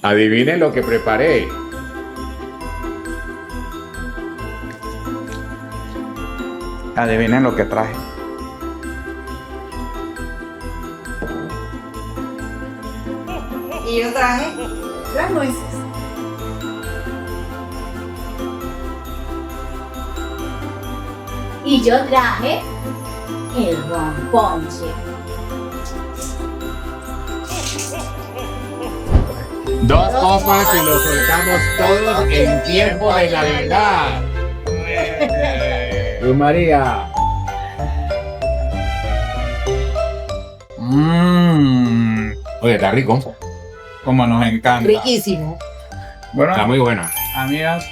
Adivinen lo que preparé. Adivinen lo que traje. Y yo traje las nueces. Y yo traje el romponche. Dos copas y lo soltamos todos en tiempo de Navidad. Luz María. Oye, está rico. Como nos encanta. Riquísimo. Bueno, Está muy buena. amigas,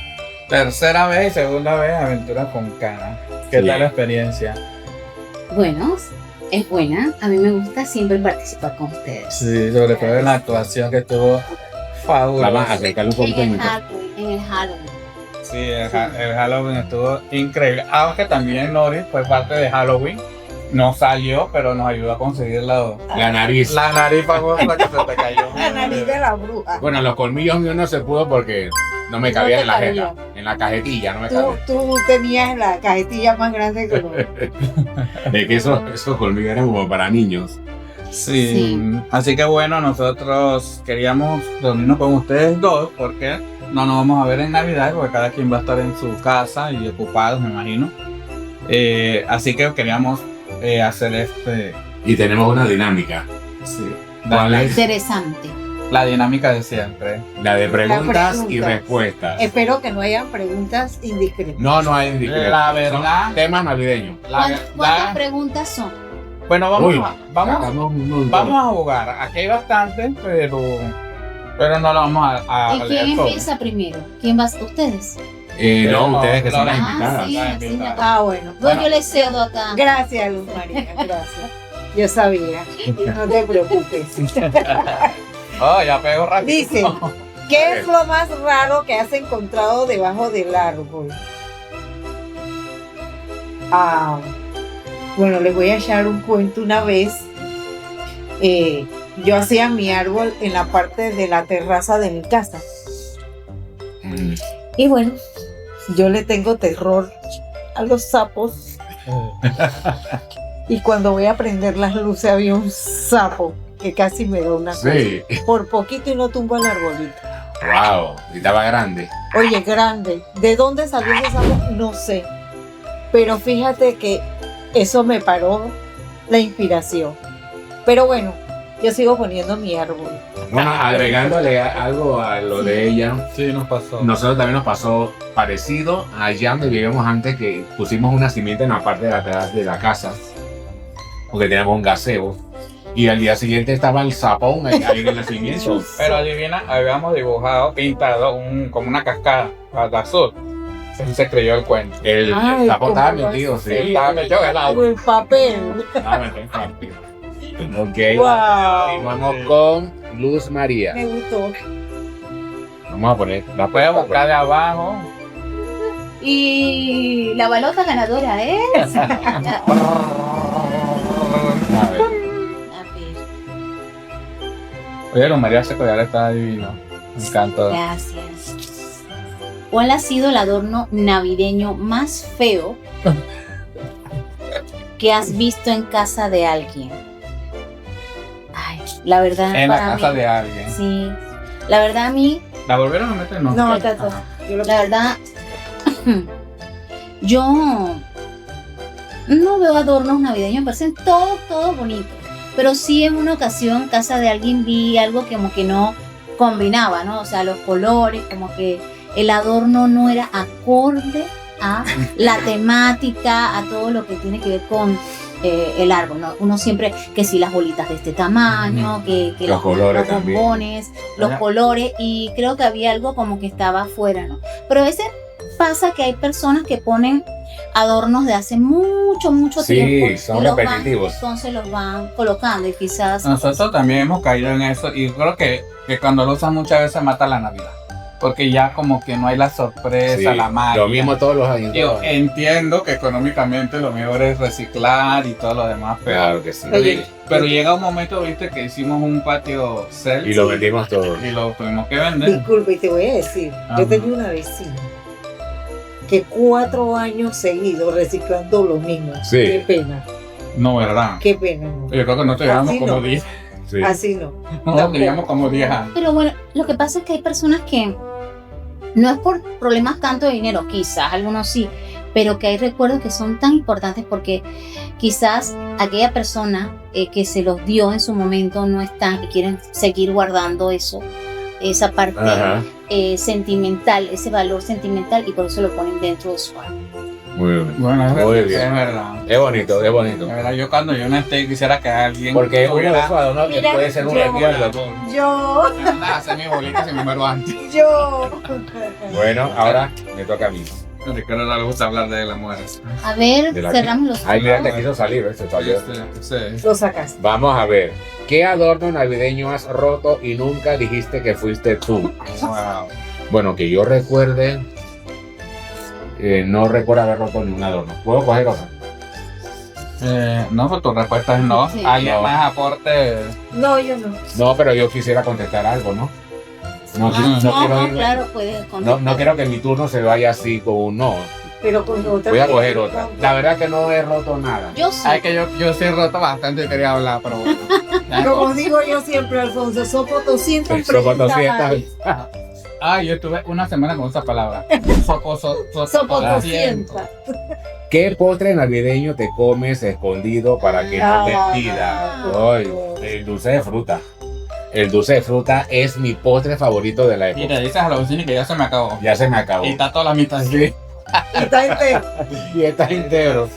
tercera vez y segunda vez aventura con Cana. ¿Qué Sí. tal la experiencia? Bueno, es buena. A mí me gusta siempre participar con ustedes. Sí, sobre todo en la actuación que estuvo fabulosa. Vamos a acercarle un poquito. En el Halloween. Sí, el Halloween estuvo increíble. Aunque también Nori fue parte de Halloween. No salió, pero nos ayudó a conseguir la nariz. nariz famosa que se te cayó. La nariz de la bruja. Bueno, los colmillos míos no se pudo porque no me cabía te en la cabía. jeta. En la cajetilla no me cabía. Tú tenías la cajetilla más grande que lo. Es que esos colmillos eran como para niños. Sí. Sí. Así que bueno, nosotros queríamos reunirnos con ustedes dos porque no nos vamos a ver en Navidad porque cada quien va a estar en su casa y ocupados, me imagino. Así que queríamos hacer Y tenemos una dinámica. sí, ¿Cuál es? Interesante. la dinámica de siempre. La de preguntas y preguntas. respuestas. Espero que no hayan preguntas indiscretas. No, no hay indiscreción. La verdad- Son temas navideños. ¿Cuántas preguntas son? Bueno, vamos, Uy, vamos sacamos un montón. a jugar. Aquí hay bastante, pero no lo vamos a ¿Y leer quién todo. empieza primero? ¿Quién va? ¿Ustedes? No, ustedes que son las Ah, invitadas. sí, Las así invitadas. ya. Ah, bueno. Bueno, yo les cedo acá. Gracias, Luz María. Gracias. Yo sabía. No te preocupes. Oh, ya pego rápido. Dice, ¿qué es lo más raro que has encontrado debajo del árbol? Ah, bueno, les voy a echar un cuento una vez. Yo hacía mi árbol en la parte de la terraza de mi casa. Mm. Y bueno, yo le tengo terror a los sapos. Y cuando voy a prender las luces había un sapo que casi me da una cosa. Sí. Por poquito y no tumbo el arbolito. Wow. Y estaba grande. Oye, grande. ¿De dónde salió ese sapo? No sé. Pero fíjate que eso me paró la inspiración. Pero bueno, yo sigo poniendo mi árbol. Bueno, agregándole algo a lo de ella. Sí, nos pasó. Nosotros también nos pasó parecido allá donde vivíamos antes, que pusimos una simiente en la parte de atrás de la casa, porque teníamos un gazebo, y al día siguiente estaba el sapón ahí en el nacimiento. Pero adivina, habíamos dibujado, pintado como una cascada de azul. Se creyó el cuento. El Ay, sapón estaba ¿cómo metido, vas a sí. Estaba metido en el agua. El papel. Estaba metido en rápido. Ok. Wow. Y vamos con Luz María. Me gustó. Vamos a poner la Puedes buscar de abajo. Y la balota ganadora es. A ver. A ver. Oye, los María ese collar está divino. Me encantó. Gracias. ¿Cuál ha sido el adorno navideño más feo que has visto en casa de alguien? Ay, la verdad. En la para casa mí, de alguien. Sí. La verdad, a mí, ¿La volvieron a meter? No. No, está todo. Yo lo- la verdad, yo no veo adornos navideños, me parecen todo bonito. Pero sí en una ocasión en casa de alguien vi algo que como que no combinaba, ¿no? O sea, los colores, como que el adorno no era acorde a la temática, a todo lo que tiene que ver con el árbol, ¿no? Uno siempre, que si las bolitas de este tamaño, que Los colores los también. bombones, los Ajá. colores, y creo que había algo como que estaba afuera, ¿no? Pero a veces pasa que hay personas que ponen adornos de hace mucho Sí, tiempo son y los van- repetitivos. entonces los van colocando y quizás Nosotros también hemos caído en eso y creo que cuando lo usan muchas veces mata la Navidad. porque ya como que no hay la sorpresa, Sí, la magia. lo mismo todos los años. Yo entiendo que económicamente lo mejor es reciclar y todo lo demás, pero, Claro que sí. Oye, pero llega un momento, viste, que hicimos un patio self Y lo vendimos todo. y lo tuvimos que vender. Disculpe, y te voy a decir, Ajá. yo tenía una vecina que 4 años seguidos reciclando lo mismo. Sí. Qué pena, No, ¿verdad? qué pena. No. Yo creo que no te llevamos Así como no. 10. Sí. Así no. No, te llevamos como 10 años. Pero bueno, lo que pasa es que hay personas que no es por problemas tanto de dinero, quizás algunos sí, pero que hay recuerdos que son tan importantes porque quizás aquella persona que se los dio en su momento no está y quieren seguir guardando eso, esa parte Ajá. sentimental, ese valor sentimental y por eso lo ponen dentro de su alma. Muy bien. Bueno, es Muy verdad. bien. Es verdad. Es bonito, es bonito. De verdad, yo cuando yo no esté quisiera que alguien Porque uno de tuviera- esos adornos que Mira, puede ser un yo- recuerdo. Yo, hacer mi bolita sin número antes. yo. Bueno, ahora me toca a mí. A Ricardo no le gusta hablar de la muerte. A ver, ¿De la cerramos los Ay, mira, ojos. te quiso salir, ¿ves? Se salió. Sí. Lo sacaste. Vamos a ver. ¿Qué adorno navideño has roto y nunca dijiste que fuiste tú? Wow. Bueno, que yo recuerde, no recuerdo haber roto ningún adorno. ¿Puedo coger otra? No, pues tu respuesta es no. Sí. ¿Alguien No. más aporte? No, yo no. No, pero yo quisiera contestar algo, ¿no? No, Ah, no No, quiero no, irme- claro, puedes no, contestar. no quiero que mi turno se vaya así con un no. Pero con otra. Voy a coger otra. La verdad que no he roto nada. Yo sí. Ay, que yo sí he roto bastante y quería hablar, pero bueno. Ya. Como digo yo siempre, Alfonso, somos 200 Somos 200. preguntas. Ay, yo estuve una semana con esa palabra. Somos 200. ¿Qué postre navideño te comes escondido para que no te pida? Ay, el dulce de fruta. El dulce de fruta es mi postre favorito de la Y época. le dices a la vecina que ya se me acabó. Ya se me acabó. Y está toda la mitad así. Está entero. Y está entero.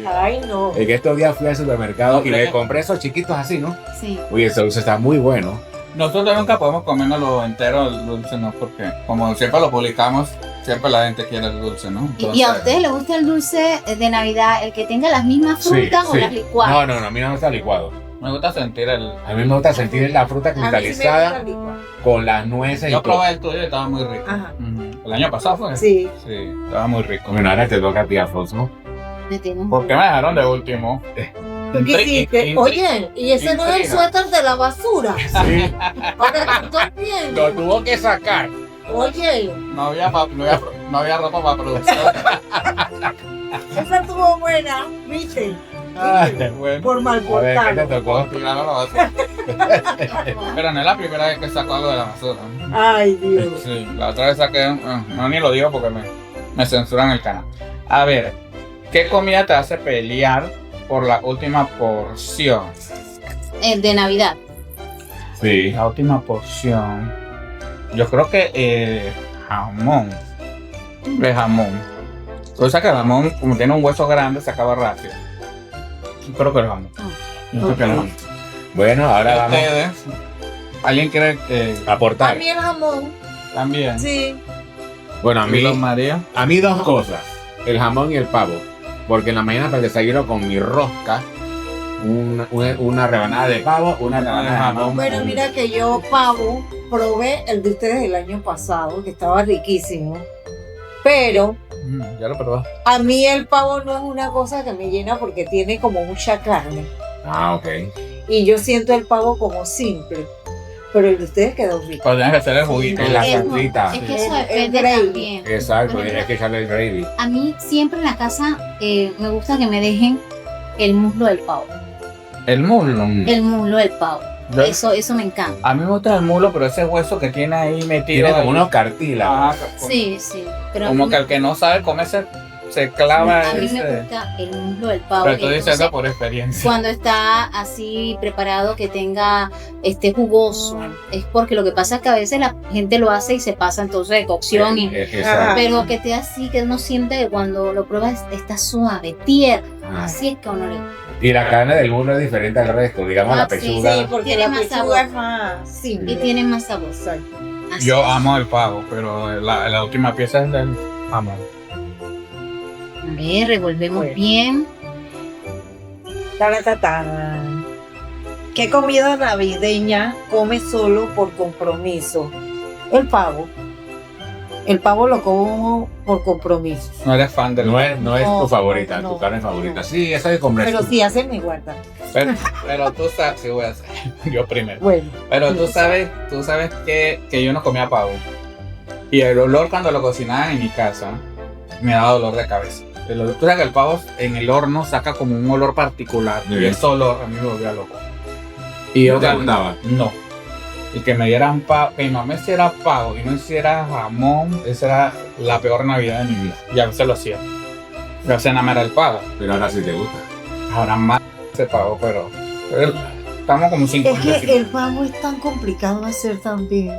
Ay, no. En estos días fui al supermercado y No, me pero- compré esos chiquitos así, ¿no? Sí. Oye, ese dulce está muy bueno. Nosotros nunca podemos comérnoslo entero el dulce, ¿no? Porque como siempre lo publicamos, siempre la gente quiere el dulce, ¿no? ¿Y a ustedes les gusta el dulce de Navidad, el que tenga las mismas Sí, frutas o sí. las licuadas? No, no, no, a mí no me gusta licuado. Me gusta sentir el... A mí me gusta sentir la fruta A mí sí me cristalizada gusta el licuado. con las nueces y Yo todo. probé el tuyo y estaba muy rico. Ajá. Ujú. El año pasado fue. Sí. Sí, estaba muy rico. Bueno, ahora te toca a ti, Alfonso. Me tengo un ¿Por qué me dejaron de último? ¿Tú qué hiciste? Oye, y ese no es el Intriga. suéter de la basura. Sí, Para que tú estás viendo. lo tuvo que sacar. Oye, No había ropa para producción. esa estuvo buena, ¿viste? Ay, Bueno, Por mal a ver, ¿qué te portado. tocó? tirarlo a la basura. Pero no es la primera vez que saco algo de la basura. Ay, Dios. Sí, la otra vez saqué... no, ni lo digo porque me censuran el canal. A ver, ¿qué comida te hace pelear por la última porción? El de Navidad. Sí. La última porción. Yo creo que jamón. De jamón. Cosa que el jamón, como tiene un hueso grande, se acaba rápido. Yo creo que el jamón. Yo creo que el jamón. Bueno, ahora vamos ¿Ustedes? ¿Alguien quiere a A aportar. mí el jamón, también? sí. Bueno, ¿Y don María? a mí dos cosas. El jamón y el pavo. Porque en la mañana para el desayuno con mi rosca, una rebanada de pavo, una rebanada de jamón. Bueno, mira que yo pavo probé el de ustedes el año pasado, que estaba riquísimo. Pero Ya lo probé. a mí el pavo no es una cosa que me llena porque tiene como mucha carne. Ah, ok. Y yo siento el pavo como simple. Pero el de ustedes quedó rico. Pues tienes que hacer el juguito. En la Es- salsita. Es que eso El depende gravy. también. Exacto, Por ejemplo, hay que echarle el gravy. a mí siempre en la casa me gusta que me dejen el muslo del pavo. El muslo. El muslo del pavo. Yo- Eso me encanta. A mí me gusta el muslo, pero ese hueso que tiene ahí metido. Tiene como ahí. unos cartílagos. Ah, Sí, sí. Pero Como a mí, que el que no sabe comer se clava a mí me ese. gusta el muslo del pavo. Pero tú dices Entonces, eso por experiencia. cuando está así preparado, que tenga jugoso, es porque lo que pasa es que a veces la gente lo hace y se pasa entonces de cocción Exacto. pero que te así, que uno siente que cuando lo pruebas está suave, tierno. Ah. Así es que a uno le gusta. Y la carne del muslo es diferente al resto, digamos la Ah, sí, pechuga. Sí, porque Tiene la más pechuga sabor. es más simple. Y tiene más sabor. Exacto. Así Yo es. amo el pavo, pero la última pieza es del jamón. A ver, revolvemos Bueno. bien. Taratatán. ¿Qué comida navideña comes solo por compromiso? El pavo. El pavo lo como por compromiso. No eres fan del No es No, tu favorita, no, tu carne favorita. no. Sí, esa de comer. Pero sí hacen mi guarda. pero tú sabes, sí voy a hacer, yo primero. Bueno. Pero tú sabes que yo no comía pavo. Y el olor cuando lo cocinaban en mi casa me daba dolor de cabeza. Tú sabes que el pavo en el horno saca como un olor particular. Sí. Y ese olor a mí me volvía loco. Y ¿No yo te gustaba? No. Y que me dieran pavo, que mi mamá hiciera pavo y no hiciera jamón, esa era la peor Navidad de mi vida. Y a veces lo hacía. A veces nada más era el pavo. Pero ahora sí te gusta. Ahora más ese pavo, pero estamos como 50. Es que el pavo es tan complicado de hacer también.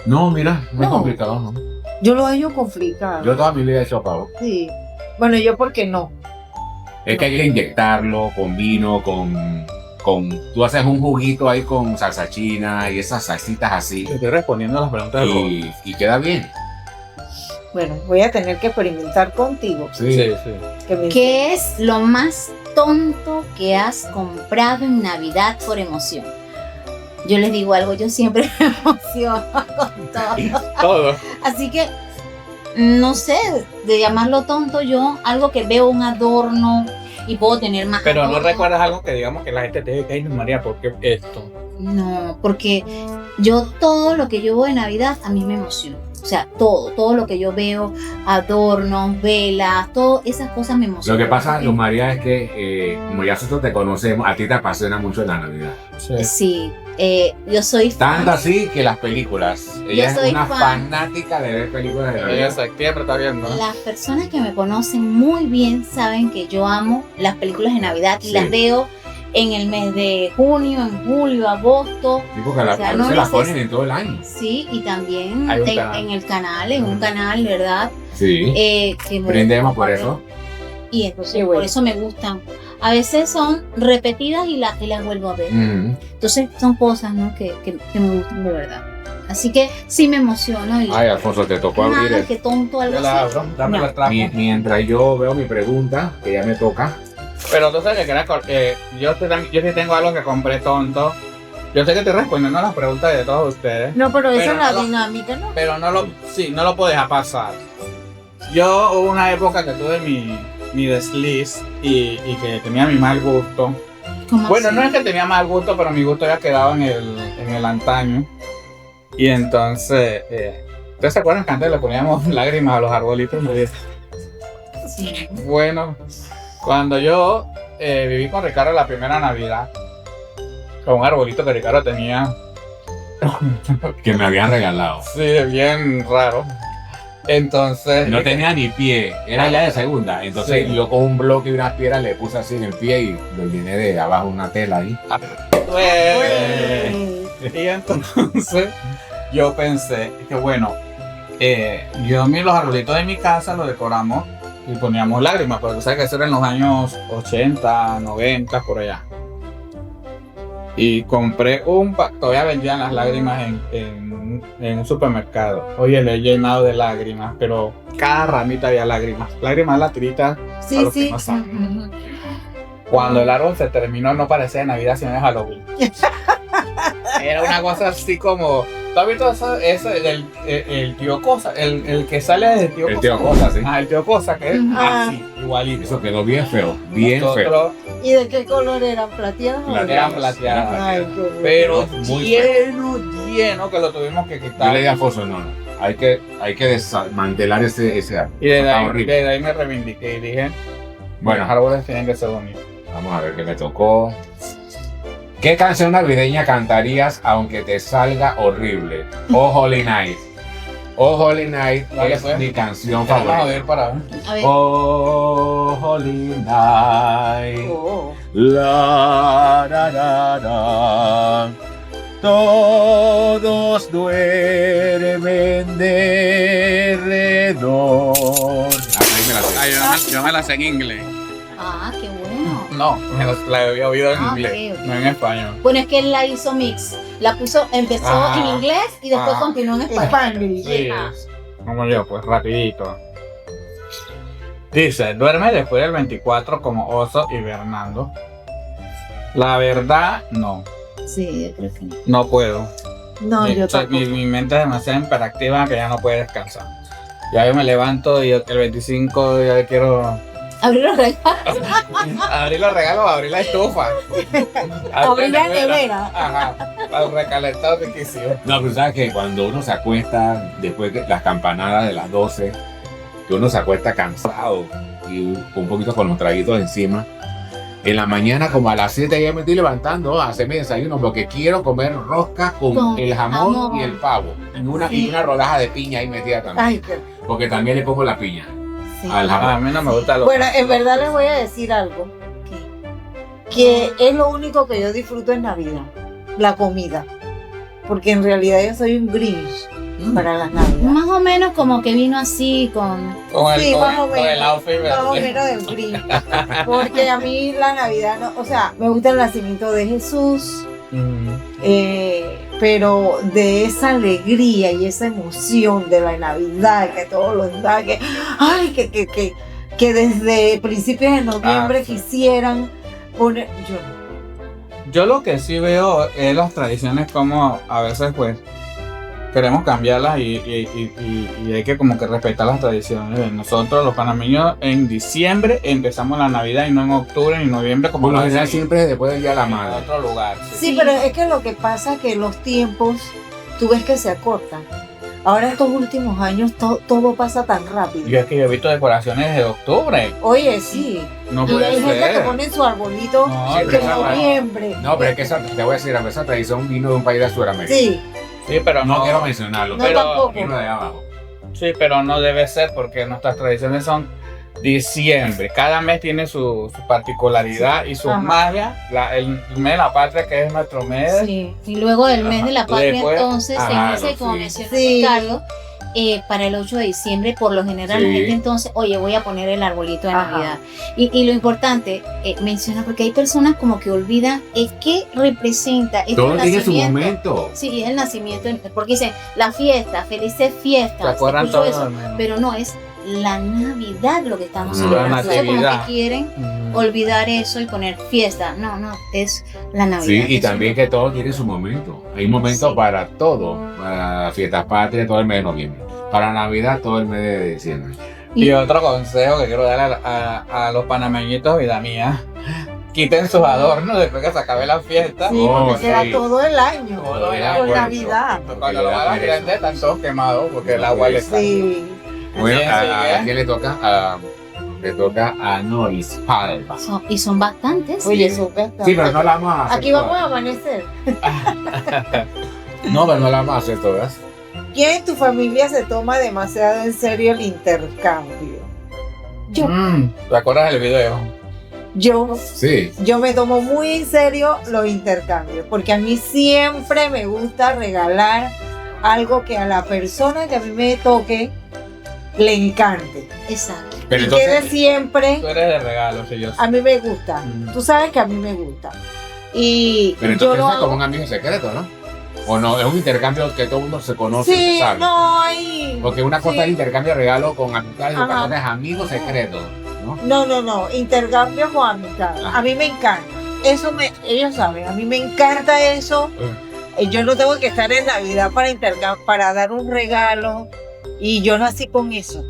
No, mira, no es No. complicado, ¿no? Yo lo hallo complicado. Yo toda mi vida he hecho pavo. Sí. Bueno, yo porque no. Es que hay que inyectarlo con vino, con... Tú haces un juguito ahí con salsa china y esas salsitas así. Te estoy respondiendo a las preguntas del juego. Y queda bien. Bueno, voy a tener que experimentar contigo. Sí. Sí, sí. Que me- ¿Qué es lo más tonto que has comprado en Navidad por emoción? Yo les digo algo, yo siempre me emociono con todo. Todo. Así que, no sé, de llamarlo tonto yo, algo que veo un adorno y puedo tener más Pero no adornos. recuerdas algo que digamos que la gente te dice, ay, María, ¿por qué esto? No, porque yo todo lo que yo veo de Navidad a mí me emociona. O sea, todo lo que yo veo, adornos, velas, todas esas cosas me emocionan. Lo que pasa, Luz María, es que como ya nosotros te conocemos, a ti te apasiona mucho la Navidad. Sí, yo soy fan. Tanto así que las películas. Ella soy es una fan. fanática de ver películas de Ella Navidad. en septiembre está viendo. Las personas que me conocen muy bien saben que yo amo las películas de Navidad y Sí. las veo en el mes de junio, en julio, agosto. Sí, porque O sea, a no veces las neces- ponen en todo el año. Sí, y también Hay un canal. en el canal, en un canal, ¿verdad? Sí. Que me Brindemos gusta por ver. eso. Y entonces Qué bueno. por eso me gustan. A veces son repetidas y las vuelvo a ver. Mm. Entonces son cosas, ¿no? que me gustan de verdad. Así que sí me emociono y Ay, Alfonso, te tocó abrir nada, el... que tonto algo Yo la así. abro, dame No. la trapo. Mientras yo veo mi pregunta, que ya me toca. Pero tú sabes que yo sí tengo algo que compré tonto. Yo sé que estoy respondiendo a las preguntas de todos ustedes. No, pero esa Pero es la no lo- dinámica, ¿no? Pero no lo puedo dejar pasar. Yo hubo una época que tuve mi desliz y que tenía mi mal gusto. ¿Cómo Bueno, así? no es que tenía mal gusto, pero mi gusto había quedado en el antaño. Y entonces, ¿ustedes se acuerdan que antes le poníamos lágrimas a los arbolitos? Sí. Bueno, cuando yo viví con Ricardo la primera Navidad, con un arbolito que Ricardo tenía, Que me habían regalado. sí, bien raro. Entonces, No tenía ni pie, era ya de segunda. Entonces Sí. yo con un bloque y unas piedras le puse así en el pie y lo llené de abajo una tela ahí. Y entonces yo pensé que bueno, los arbolitos de mi casa los decoramos y poníamos lágrimas, porque tú sabes que eso era en los años 80, 90, por allá. Y compré todavía vendían las lágrimas en un supermercado. Oye, le he llenado de lágrimas, pero cada ramita había lágrimas. Lágrimas de la tirita. a Sí, los que sí. no saben. Cuando el árbol se terminó, no parecía de Navidad, sino de Halloween. Era una cosa así como. ¿Tú has visto eso el tío Cosa? El que sale del tío El Cosa. tío Cosa, sí. Ah, el tío Cosa, que es Ah. así, igualito. Eso quedó bien feo, bien feo. Nosotros ¿Y de qué color eran? ¿Plateados? eran plateadas. Ay, qué bueno. Pero Muy lleno que lo tuvimos que Yo quitar. le dije a Alfonso, no, hay que desmantelar ese árbol. Y desde Está ahí, horrible. desde ahí me reivindiqué y dije, Bueno, los árboles tienen que ser bonitos. vamos a ver qué me tocó. ¿Qué canción navideña cantarías aunque te salga horrible? Oh Holy Night. Oh Holy Night Dale, es pues. mi canción Vamos a favorita. ver para ver. A ver, Oh Holy Night. Oh. La, ra, ra, ra. Todos duermen derredor. Ahí me la sé. Yo me la sé en inglés. qué bueno. No, la había oído en Ah, inglés, ok, ok. no en español. Bueno, es que él la hizo mix. Empezó Ah. en inglés y después Ah. continuó en español. Spanish. Sí, Ah. como yo, pues rapidito. Dice, duerme después del 24 como oso hibernando. La verdad, no, Sí, yo creo que no. no puedo. No, yo tampoco. Mi mente es demasiado hiperactiva que ya no puede descansar. Ya yo me levanto y el 25 ya quiero Abrir los regalos. abrir los regalos, abrir la estufa. Abrir la nevera. nevera. Ajá, para el recalentado riquísimo. No, pero sabes que cuando uno se acuesta después de las campanadas de las 12, que uno se acuesta cansado y un poquito con los traguitos encima, en la mañana como a las 7 ya me estoy levantando a hacerme desayuno porque quiero comer rosca con el jamón y el pavo y una rodaja de piña ahí metida también, Ay, qué- porque también le pongo la piña sí. al A jamón. mí no me gusta lo Bueno, en verdad les voy a decir algo, que es lo único que yo disfruto en Navidad, la comida. Porque en realidad yo soy un Grinch para las Navidades. Más o menos como que vino así con... con el, Sí, con, más o con el menos. outfit Más o verde. menos del Grinch. Porque a mí la Navidad, no, o sea, me gusta el nacimiento de Jesús, pero de esa alegría y esa emoción de la Navidad, que todos los da, que, ay, que desde principios de noviembre sí. quisieran poner, yo no. Yo lo que sí veo es las tradiciones como a veces pues queremos cambiarlas y hay que como que respetar las tradiciones. Nosotros los panameños en diciembre empezamos la Navidad y no en octubre ni noviembre como Por lo lo general hacen siempre después del Día de la en Madre. otro lugar. Sí, pero es que lo que pasa es que los tiempos, tú ves que se acortan. Ahora estos últimos años todo pasa tan rápido. Yo es que yo he visto decoraciones de octubre. Oye, sí. No Y puede hay gente que ser. pone su arbolito No, en pero esa- noviembre. No, pero es que te voy a decir, esa tradición vino de un país de Sudamérica. Sí, Sí, pero No no, quiero mencionarlo, no pero tampoco. vino de abajo. sí, pero no debe ser porque nuestras tradiciones son diciembre. Cada mes tiene su particularidad y su Ajá. magia. El mes de la patria, que es nuestro mes. Sí. Y luego del mes de la patria, Después, entonces, se ajá, inicia, como sí. mencionó Sí. Ricardo, para el 8 de diciembre, por lo general, la Sí. gente entonces, oye, voy a poner el arbolito de Ajá. Navidad. Y lo importante, menciona, porque hay personas como que olvidan, ¿qué representa este Todo tiene su nacimiento? momento. Sí, es el nacimiento, porque dicen, la fiesta, felices fiestas, ¿Se acuerdan escucho todos? eso, pero no, es la Navidad lo que estamos La celebrando. Entonces, como natividad. que quieren Mm. olvidar eso y poner fiesta. No, es la Navidad. Sí, y Eso también que todo tiene su momento. Hay un momento Sí. para todo. Para fiestas patrias, todo el mes de noviembre. Para Navidad, todo el mes de diciembre. Y otro consejo que quiero dar a los panameñitos, vida mía, quiten sus adornos después que se acabe la fiesta. sí, Oh, porque queda sí. todo el año. Todo el año. Por Navidad. Cuando lo van a prender están todos quemados porque el agua les cae. Sí. Bueno, Bien, ¿a sigue. quién le toca? Le toca a Noris Palma. y son bastantes. Oye, súper. Sí, pero no la vamos a hacer Aquí vamos todas. a amanecer. No, pero no la vamos a hacer todas. ¿Quién en tu familia se toma demasiado en serio el intercambio? Yo. ¿Te acuerdas del video? Sí. Yo me tomo muy en serio los intercambios, porque a mí siempre me gusta regalar algo que a la persona que a mí me toque le encante. Exacto. Pero Y quede entonces, siempre, Tú eres de regalos, y yo a mí me gusta. Mm. Tú sabes que a mí me gusta. Y pero yo entonces lo es como hago. un amigo secreto, ¿no? O no, es un intercambio que todo el mundo se conoce, Sí, se sabe. no hay. Porque una cosa Sí. es intercambio de regalo con amistades y otra Ajá. cosa es amigos secretos, ¿no? No, intercambio con amistad. Ajá. A mí me encanta. Ellos saben, a mí me encanta eso. Yo no tengo que estar en Navidad para dar un regalo. Y yo nací con eso.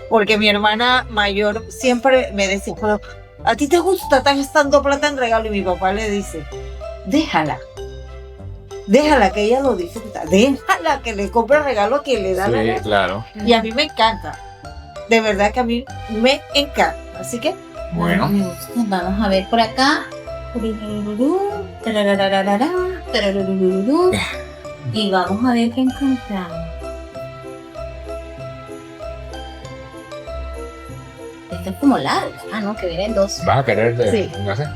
Porque mi hermana mayor siempre me decía, pero ¿a ti te gusta estar gastando plata en regalo? Y mi papá le dice, déjala. Déjala que ella lo disfruta. Déjala que le compre regalo que le da la Sí, gana. claro. Y a mí me encanta. De verdad que a mí me encanta. Así que Bueno, Me gusta. Vamos a ver por acá. Tararararara, tarararururú. Y vamos a ver qué encontramos. Esta es como larga. Ah, no, que vienen dos. ¿vas a querer Sí. no sé?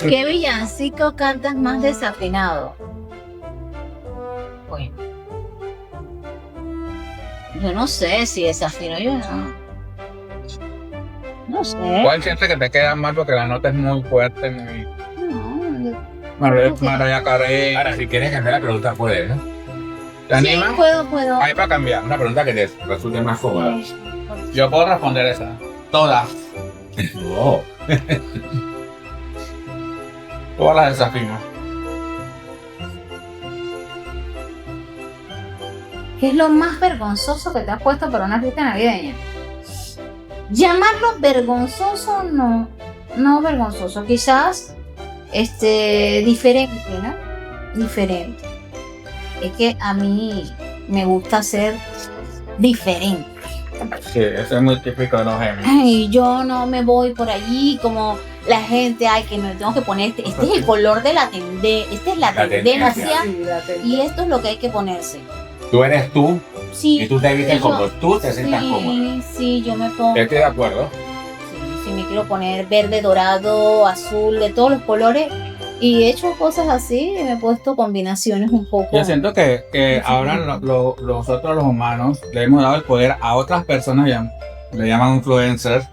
¿Qué villancico cantas más desafinado? Bueno. Yo no sé si desafino yo no. No sé. ¿Cuál sientes que te queda mal porque la nota es muy fuerte? Muy... No, Mariah Carey. Ahora, si quieres cambiar la pregunta, puedes, ¿no? ¿Te sí, animas? puedo. Ahí para cambiar. Una pregunta que te resulte más cómoda. Yo puedo responder esa. Todas. Oh. Todas las desafío. ¿Qué es lo más vergonzoso que te has puesto para una fiesta navideña? Llamarlo vergonzoso, no vergonzoso, quizás diferente, ¿no? Diferente. Es que a mí me gusta ser diferente. Sí, eso es muy típico de los Géminis. Ay, yo no me voy por allí como la gente, ay, que me tengo que poner este es el color de la tendencia, esta es la tendencia, Sí, la tengo. y esto es lo que hay que ponerse. Tú eres tú Sí, y tú te vistes yo- como tú te sientas cómoda. Sí, yo me pongo. Estoy de acuerdo. Sí, me quiero poner verde, dorado, azul, de todos los colores. Y he hecho cosas así, me he puesto combinaciones un poco. Yo siento que ahora nosotros los humanos le hemos dado el poder a otras personas, le llaman influencers,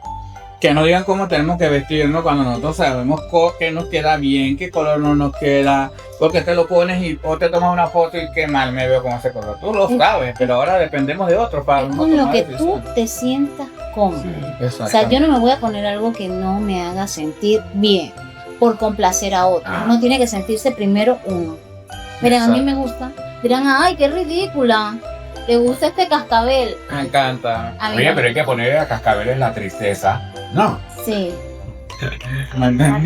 que nos digan cómo tenemos que vestirnos cuando nosotros sabemos qué nos queda bien, qué color no nos queda, porque te lo pones y o te tomas una foto y qué mal me veo con ese color. Tú lo sabes, pero ahora dependemos de otros para Es no con lo tomar que tú decisiones. te sientas cómodo. Exacto. O sea, yo no me voy a poner algo que no me haga sentir bien por complacer a otro. Ah. Uno tiene que sentirse primero uno. Miren, a mí me gusta. Dirán, ay, qué ridícula. ¿Le gusta este cascabel? Me encanta. A mí Oye, no. pero hay que ponerle a cascabeles la tristeza. No. Sí.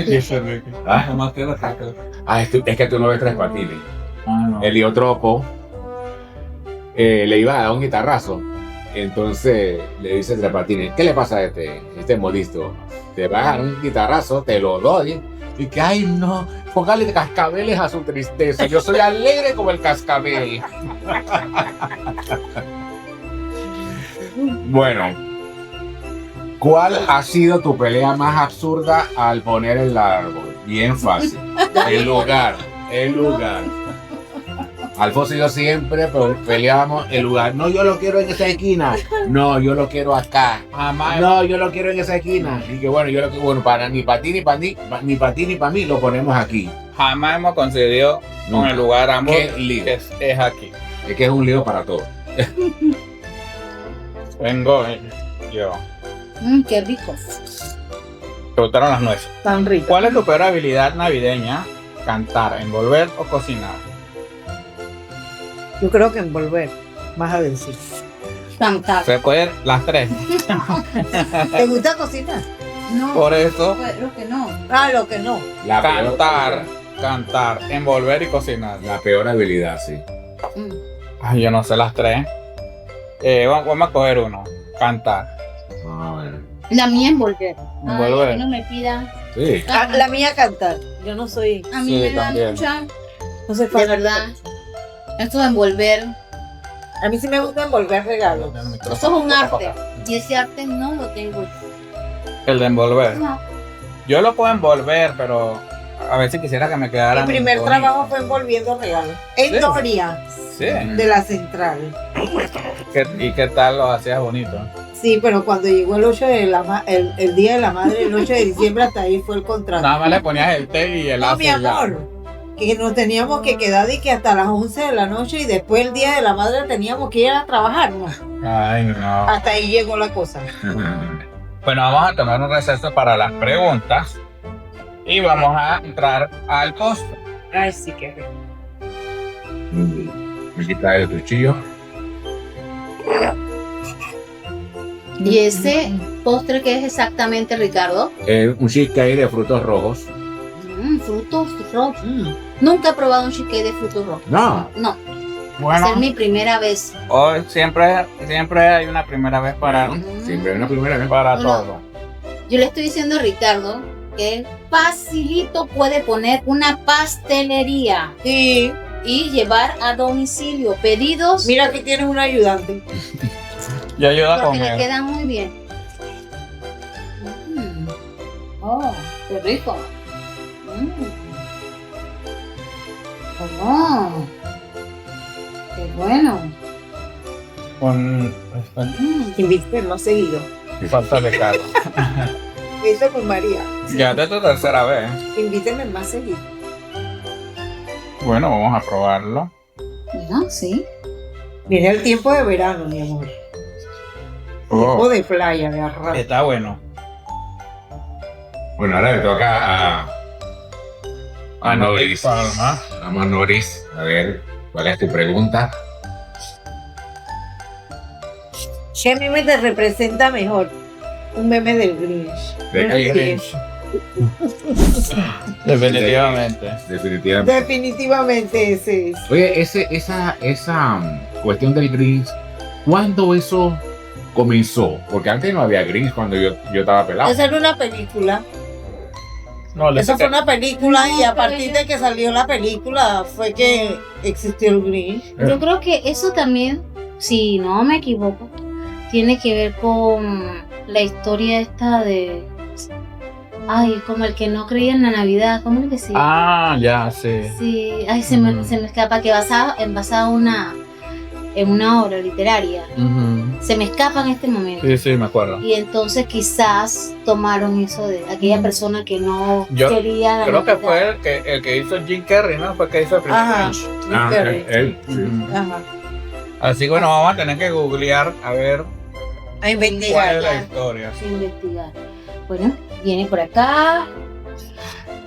Dice Ricky. Ah. Nomás quiero sacar. Ah, es que tú no ves Tres Patines. Ah, no. Heliotropo le iba a dar un guitarrazo. Entonces le dice Tres Patines, ¿qué le pasa a este modisto? Te va a dar un guitarrazo, te lo doy. Y que, ay, no, póngale cascabeles a su tristeza. Yo soy alegre como el cascabel. Bueno, ¿cuál ha sido tu pelea más absurda al poner el árbol? Bien fácil. El lugar. Alfonso y yo siempre peleábamos el lugar. No, yo lo quiero en esa esquina. No, yo lo quiero acá. Jamás. No, yo lo quiero en esa esquina. Y que bueno, yo lo quiero, bueno, ni para ti, ni para mí, ni para ti, ni para mí, lo ponemos aquí. Jamás hemos coincidido con Nunca. el lugar ambos. Qué lío. Es aquí. Es que es un lío para todos. Vengo yo. Qué rico. Te gustaron las nueces. Tan rico. ¿Cuál es tu peor habilidad navideña? Cantar, envolver o cocinar. Yo creo que envolver, más a decir. Cantar. Se puede las tres. ¿Te gusta cocinar? No, Por eso, creo que no. Ah, lo que no. La cantar, envolver y cocinar. La peor habilidad, sí. Mm. Ay, yo no sé las tres. Vamos a coger uno. Cantar. Ah, bueno. La mía envolver. Envolver. Ay, que no me pida. Sí. Ah, la mía cantar. Yo no soy. A mí Sí, me da también. mucha. No soy De fan. verdad. Esto de envolver. A mí sí me gusta envolver regalos. Eso es un arte. Y ese arte no lo tengo. El de envolver. No. Yo lo puedo envolver, pero a ver si quisiera que me quedara. Mi primer trabajo fue envolviendo regalos. En Sí. Doria, Sí. de la central. ¿Y qué tal lo hacías bonito? Sí, pero cuando llegó el 8 de el día de la madre, el 8 de diciembre, hasta ahí fue el contrato. Nada más le ponías el té y el No, lazo mi y ya. amor, que nos teníamos que quedar y que hasta las 11 de la noche y después el día de la madre teníamos que ir a trabajar, ¿no? Ay, no. Hasta ahí llegó la cosa. Bueno, vamos a tomar un receso para las preguntas y vamos a entrar al postre. Ay, sí que rico. Me quita el cuchillo. ¿Y ese postre qué es exactamente, Ricardo? Un cheesecake de frutos rojos. Frutos rojos. Nunca he probado un cheesecake de frutos rojos. No. No, va a ser Bueno, mi primera vez. hoy siempre hay una primera vez para Siempre es una primera vez. para Bueno. todo. Yo le estoy diciendo a Ricardo que facilito puede poner una pastelería Sí, y llevar a domicilio pedidos mira, aquí tienes un ayudante. Yo ayudo a porque le comer. quedan muy bien. Oh, qué rico. Oh, qué bueno. Con Invíteme más seguido. falta de carne. Eso con María. Ya de tu tercera vez. Invíteme más seguido. Bueno, vamos a probarlo. No, sí. Viene el tiempo de verano, mi amor. Oh, O de playa, de arrastre. está bueno. Bueno, ahora le toca a Noris. Palma. Vamos, Noris. A ver, ¿cuál es tu pregunta? ¿Qué meme te representa mejor? Un meme del Grinch. De Grinch. Definitivamente. Definitivamente. Definitivamente ese es. Oye, esa cuestión del Grinch, ¿cuándo eso comenzó? Porque antes no había Grinch cuando yo estaba pelado. Esa era una película. No, Esa fue una película No, y a pero partir de que salió la película fue que existió el Grinch. Yo creo que eso también, si no me equivoco, tiene que ver con la historia esta de... Ay, como el que no creía en la Navidad, ¿cómo es que sí? Ah, ya, sí. Sí, ay, se me escapa, que basado en una obra literaria. Ujú. Se me escapa en este momento. Sí, sí, me acuerdo. Y entonces quizás tomaron eso de aquella persona que no Yo quería la Creo que Navidad. fue el que hizo Jim Carrey, ¿no? Fue el que hizo el primer Ajá. Grinch. Ah, Carrey. él, sí. Ujú. Ajá. Así que bueno, vamos a tener que googlear a ver A cuál es investigar. la historia. Investigar. Bueno, viene por acá.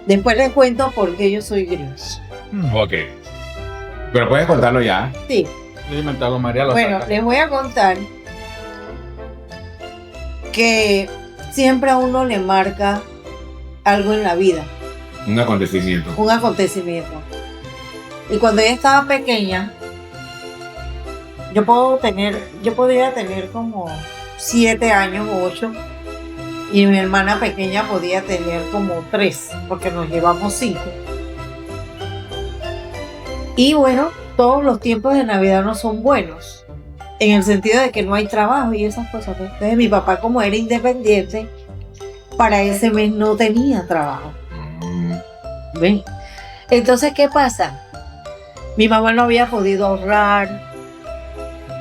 Después les cuento por qué yo soy Grinch. Ok. Pero puedes contarlo ya. Sí. Dime, Talo María lo Bueno, saca. les voy a contar que siempre a uno le marca algo en la vida, Un acontecimiento. un acontecimiento. Y cuando ella estaba pequeña, yo podía tener como 7 años o 8, y mi hermana pequeña podía tener como 3, porque nos llevamos 5. Y bueno, todos los tiempos de Navidad no son buenos, en el sentido de que no hay trabajo y esas cosas. Entonces mi papá, como era independiente, para ese mes no tenía trabajo. ¿Ven? Entonces, ¿qué pasa? Mi mamá no había podido ahorrar,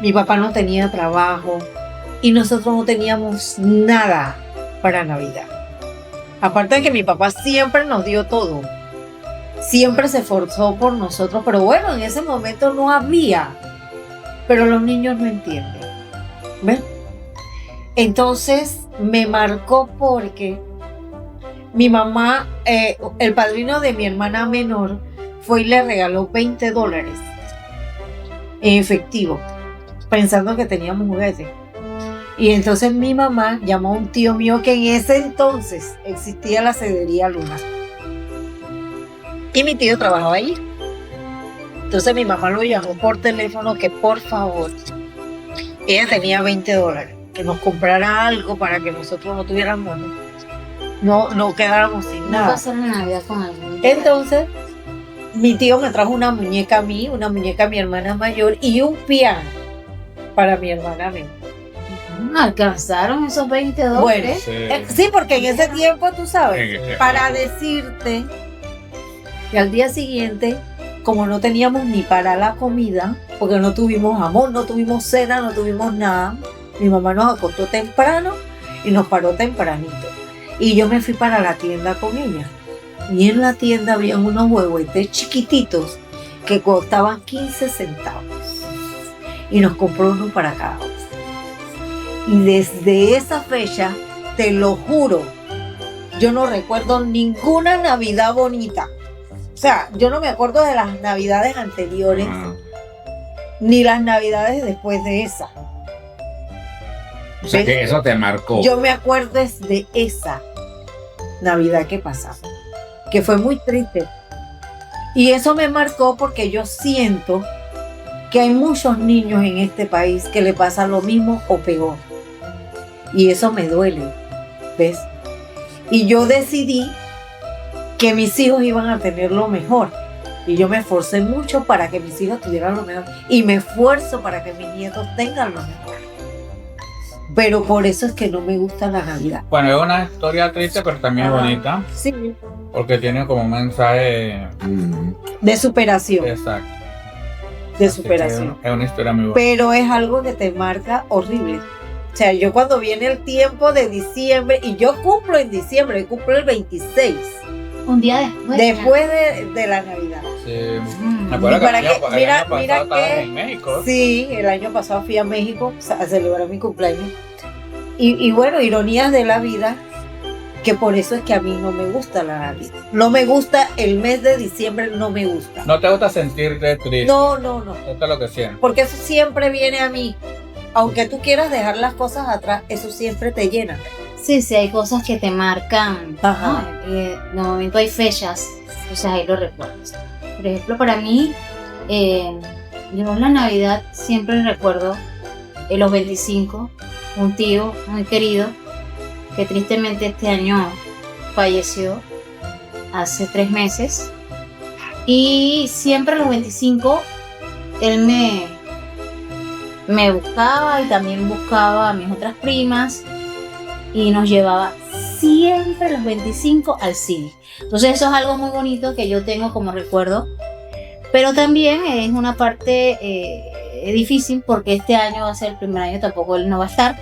mi papá no tenía trabajo y nosotros no teníamos nada para Navidad. Aparte de que mi papá siempre nos dio todo, siempre se esforzó por nosotros, pero bueno, en ese momento no había. Pero los niños no entienden. ¿Ven? Entonces me marcó porque mi mamá, el padrino de mi hermana menor, fue y le regaló $20 en efectivo, pensando que teníamos juguetes. Y entonces mi mamá llamó a un tío mío que en ese entonces existía la cedería Luna. Y mi tío trabajaba allí. Entonces mi mamá lo llamó por teléfono que por favor, ella tenía $20, que nos comprara algo para que nosotros no tuviéramos, no quedáramos sin No nada. pasar la Navidad con alguien. Entonces, mi tío me trajo una muñeca a mí, una muñeca a mi hermana mayor y un piano para mi hermana menor. ¿Alcanzaron esos $20? Bueno, Sí. Sí, porque en ese tiempo, tú sabes, En- para decirte que al día siguiente, como no teníamos ni para la comida, porque no tuvimos amor, no tuvimos cena, no tuvimos nada, mi mamá nos acostó temprano y nos paró tempranito. Y yo me fui para la tienda con ella. Y en la tienda habían unos huehuetes chiquititos que costaban 15 centavos. Y nos compró uno para cada uno. Y desde esa fecha, te lo juro, yo no recuerdo ninguna Navidad bonita. O sea, yo no me acuerdo de las Navidades anteriores, Ah. ni las Navidades después de esa. O sea que eso te marcó. Yo me acuerdo es de esa Navidad que pasaba, que fue muy triste. Y eso me marcó porque yo siento que hay muchos niños en este país que le pasa lo mismo o peor. Y eso me duele, ¿ves? Y yo decidí que mis hijos iban a tener lo mejor. Y yo me esforcé mucho para que mis hijos tuvieran lo mejor. Y me esfuerzo para que mis nietos tengan lo mejor. Pero por eso es que no me gusta la Navidad. Bueno, es una historia triste, pero también Ajá. bonita, Sí. porque tiene como un mensaje De superación. exacto. De Así que superación. Es una historia muy buena. Pero es algo que te marca horrible. O sea, yo cuando viene el tiempo de diciembre, y yo cumplo en diciembre, yo cumplo el 26, Un día después. después de la Navidad. Sí. Mm. Me acuerdo Y que para el año, que- el mira- año pasado mira estabas que- en México. Sí, el año pasado fui a México a celebrar mi cumpleaños. Y bueno, ironías de la vida, que por eso es que a mí no me gusta la Navidad. No me gusta el mes de diciembre, no me gusta. No te gusta sentirte triste. No. Esto es lo que sientes. Porque eso siempre viene a mí. aunque tú quieras dejar las cosas atrás, eso siempre te llena. Sí, sí, hay cosas que te marcan. Ajá. ¿No? De momento hay fechas, entonces ahí lo recuerdas. Por ejemplo, para mí, yo la Navidad siempre recuerdo los 25, un tío muy querido que tristemente este año falleció hace 3 meses. Y siempre a los 25 él me buscaba y también buscaba a mis otras primas y nos llevaba siempre a los 25 al cine. Entonces eso es algo muy bonito que yo tengo como recuerdo, pero también es una parte difícil porque este año va a ser el primer año, tampoco él no va a estar,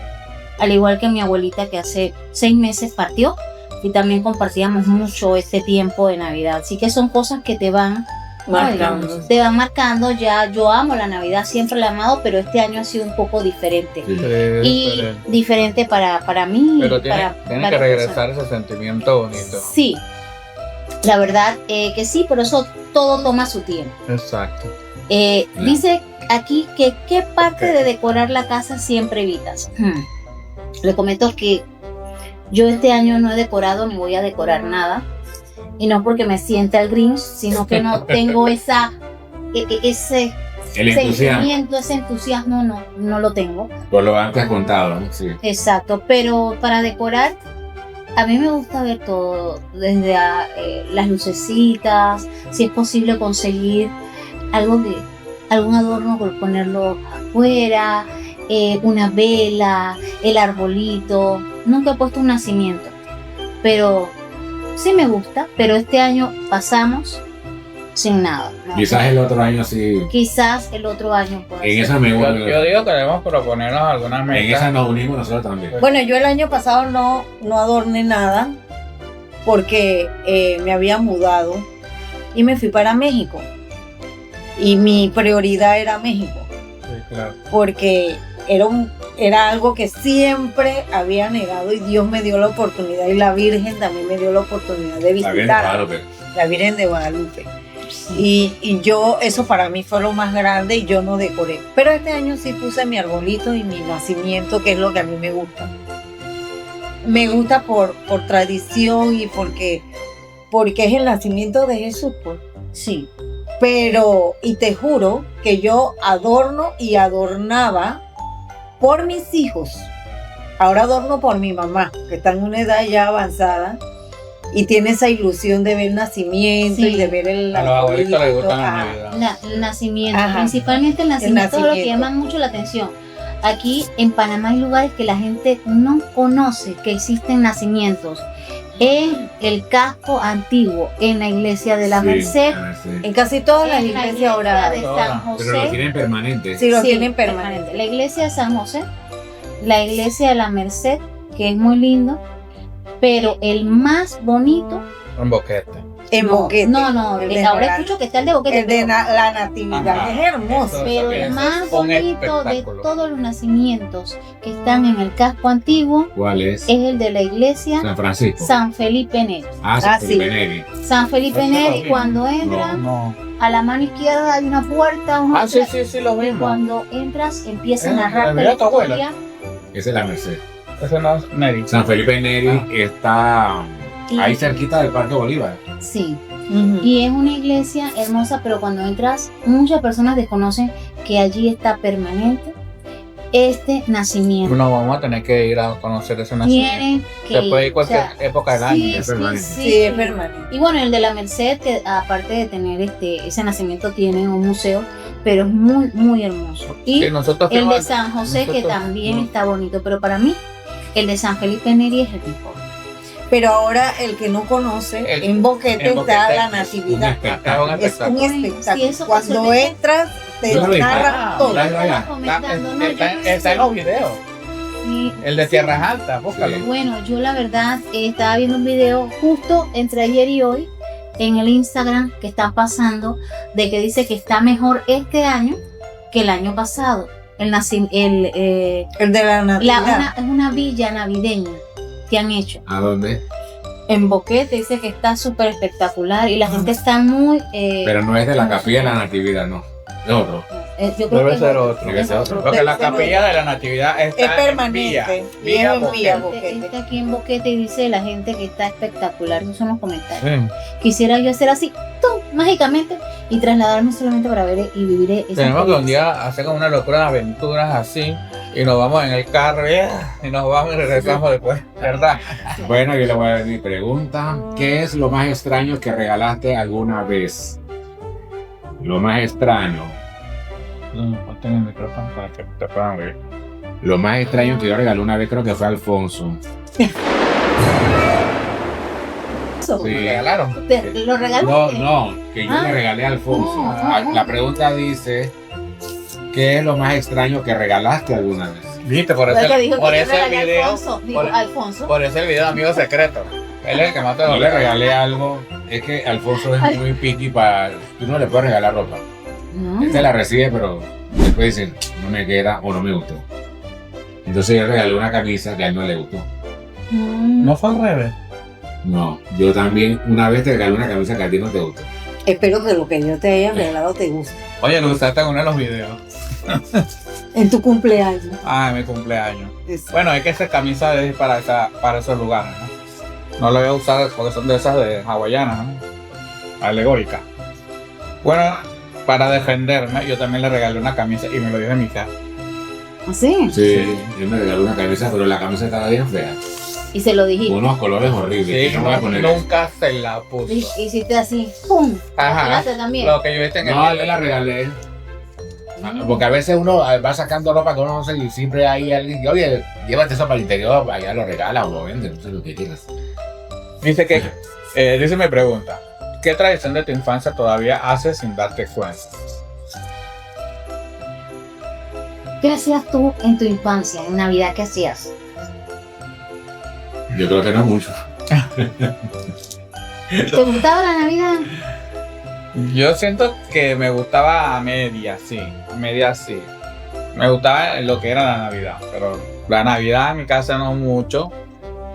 al igual que mi abuelita que hace 6 meses partió y también compartíamos mucho este tiempo de Navidad, así que son cosas que te van Marcando. te van marcando. Ya yo amo la Navidad, siempre la he amado, pero este año ha sido un poco diferente. Sí. Y diferente para mí. Pero tiene para que personas. regresar ese sentimiento bonito. Sí, la verdad que sí, pero eso todo toma su tiempo. Exacto. Dice aquí que qué parte de decorar la casa siempre evitas. Le comento que yo este año no he decorado ni voy a decorar nada. Y no porque me sienta el Grinch, sino que no tengo ese El entusiasmo, sentimiento, ese entusiasmo, no lo tengo. por lo antes contado, ¿no? Sí. Exacto, pero para decorar, a mí me gusta ver todo, desde las lucecitas, si es posible conseguir algún adorno por ponerlo afuera, una vela, el arbolito. Nunca he puesto un nacimiento, pero sí me gusta, pero este año pasamos sin nada, ¿no? Quizás el otro año sí. Quizás el otro año pueda En ser. esa me Yo digo que debemos proponernos algunas En esa metas. nos unimos nosotros también. Bueno, yo el año pasado no adorné nada porque me había mudado y me fui para México. Y mi prioridad era México, Sí, claro. porque era algo que siempre había negado y Dios me dio la oportunidad y la Virgen también me dio la oportunidad de La Virgen de visitar Guadalupe. la Virgen de Guadalupe. Y yo, eso para mí fue lo más grande y yo no decoré. Pero este año sí puse mi arbolito y mi nacimiento, que es lo que a mí me gusta. Me gusta por tradición y porque es el nacimiento de Jesús, pues. Sí. Pero, y te juro que yo adorno y adornaba por mis hijos. Ahora adorno por mi mamá, que está en una edad ya avanzada y tiene esa ilusión de ver el nacimiento Sí. y de ver el A los abuelitos les arbolito. gusta la Ah, Navidad. El nacimiento, Ajá. principalmente el nacimiento es lo que nacimiento. llama mucho la atención. Aquí en Panamá hay lugares que la gente no conoce que existen nacimientos. En el casco antiguo, en la iglesia de la Sí, Merced, sí. En casi todas las en la iglesias iglesia ahora de hay. San Pero lo José. tienen permanente. Sí, lo Sí, tienen permanente. La iglesia de San José, la iglesia de la Merced, que es muy lindo, pero el más bonito. Un boquete. En Boquete. No, El de ahora la- escucho que está el de Boquete. El de pero- la natividad. Ajá. Es hermoso. Eso Pero también el es más un bonito de espectáculo. todos los nacimientos que están en el casco antiguo ¿Cuál es? es el de la iglesia San Francisco. San Felipe Neri. Ah, Ah, sí. sí. Neri. San Felipe Eso lo Neri, vimos. cuando entras, No. a la mano izquierda hay una puerta, Ah, sí, lo y vimos. cuando entras empieza a narrarte mira la tu abuela. historia. Esa es la Merced. Ese no es Neri. San Felipe Neri está Y- ahí cerquita del Parque Bolívar. Sí, Ujú. y es una iglesia hermosa, pero cuando entras, muchas personas desconocen que allí está permanente este nacimiento. No, vamos a tener que ir a conocer ese nacimiento. Tienen que Se puede ir cualquier o sea, época del sí, año. es permanente. Sí, es permanente. Y bueno, el de la Merced, que aparte de tener ese nacimiento, tiene un museo, pero es muy, muy hermoso. Y Sí, nosotros el de fuimos- San José, que nosotros- también no. está bonito, pero para mí, el de San Felipe Neri es el mejor. Pero ahora el que no conoce, en Boquete en está Boquete la es natividad. Acá es un Es un espectáculo. espectáculo. Sí, eso Cuando casualmente- entras, te Yo lo vi. narran Ah, todo. claro. Estaba Está, comentando, no, yo está pensé- en los videos. Sí, El de Tierras Altas, búscalo. Sí. bueno, yo la verdad estaba viendo un video justo entre ayer y hoy en el Instagram que están pasando de que dice que está mejor este año que el año pasado. El de la natividad. Es una villa navideña que han hecho. ¿A dónde? En Boquete dice que está súper espectacular y la gente está muy... Pero no es de la Capilla de la Natividad, no. Es otro. Yo creo Debe que ser otro. Debe ser otro. Porque la capilla de la Natividad está Es permanente, en Villa, y Villa es en Villa Boquete. Boquete. Está aquí en Boquete y dice la gente que está espectacular. Esos son los comentarios. Sí. Quisiera yo hacer así, ¡tum! Mágicamente, y trasladarme solamente para ver y vivir esa Tenemos que un experiencia. día hacer como una locura de aventuras así y nos vamos en el carro y nos vamos y regresamos después, ¿verdad? Bueno, yo le voy a dar mi pregunta. ¿Qué es lo más extraño que regalaste alguna vez? Lo más extraño. Ponte el micrófono para que te puedan ver. Lo más extraño que yo regalé una vez creo que fue a Alfonso. Eso. ¿Me Sí. regalaron? ¿Lo regalaste? No, que yo Ah. le regalé a Alfonso. Ah. La pregunta dice, ¿qué es lo más extraño que regalaste alguna vez? Viste, por Fue el que ese, dijo por que yo ese regalé a video, Alfonso. Dijo por- Alfonso. por ese video de Amigo Secreto. Él es el que más te Yo lo le regala. regalé algo, es que Alfonso es muy picky para... Tú no le puedes regalar ropa. No. Él te la recibe, pero después dice, no me queda o no me gustó. Entonces yo le regalé una camisa que a él no le gustó. No fue al revés. No, yo también una vez te regalé una camisa que a ti no te gustó. Espero que lo que yo te haya regalado te guste. Oye, lo usaste en uno de los videos. En tu cumpleaños. Ah, en mi cumpleaños. Eso. Bueno, hay que hacer camisa de para esos lugares, ¿no? No lo voy a usar porque son de esas de hawaianas, ¿no? Alegóricas. Bueno, para defenderme, yo también le regalé una camisa y me lo dio en mi casa. ¿Así? Sí, él me regaló una camisa, pero la camisa estaba bien fea. Y se lo dijiste. Con unos colores horribles. Sí, Yo no voy a poner eso. nunca se la puso. Hiciste así, ¡pum! Ajá. Tiraste también. Lo que yo viste en el No, video. yo la regalé. Porque a veces uno va sacando ropa que uno no sé y siempre hay alguien que, oye, llévate eso para el interior, allá lo regala o lo vende, no sé lo que quieras. Dice que, dice me pregunta, ¿qué tradición de tu infancia todavía haces sin darte cuenta? ¿Qué hacías tú en tu infancia, en Navidad? ¿Qué hacías? Yo creo que no mucho. ¿Te gustaba la Navidad? Yo siento que me gustaba a medias, sí. A medias, sí. Me gustaba lo que era la Navidad, pero la Navidad en mi casa no mucho.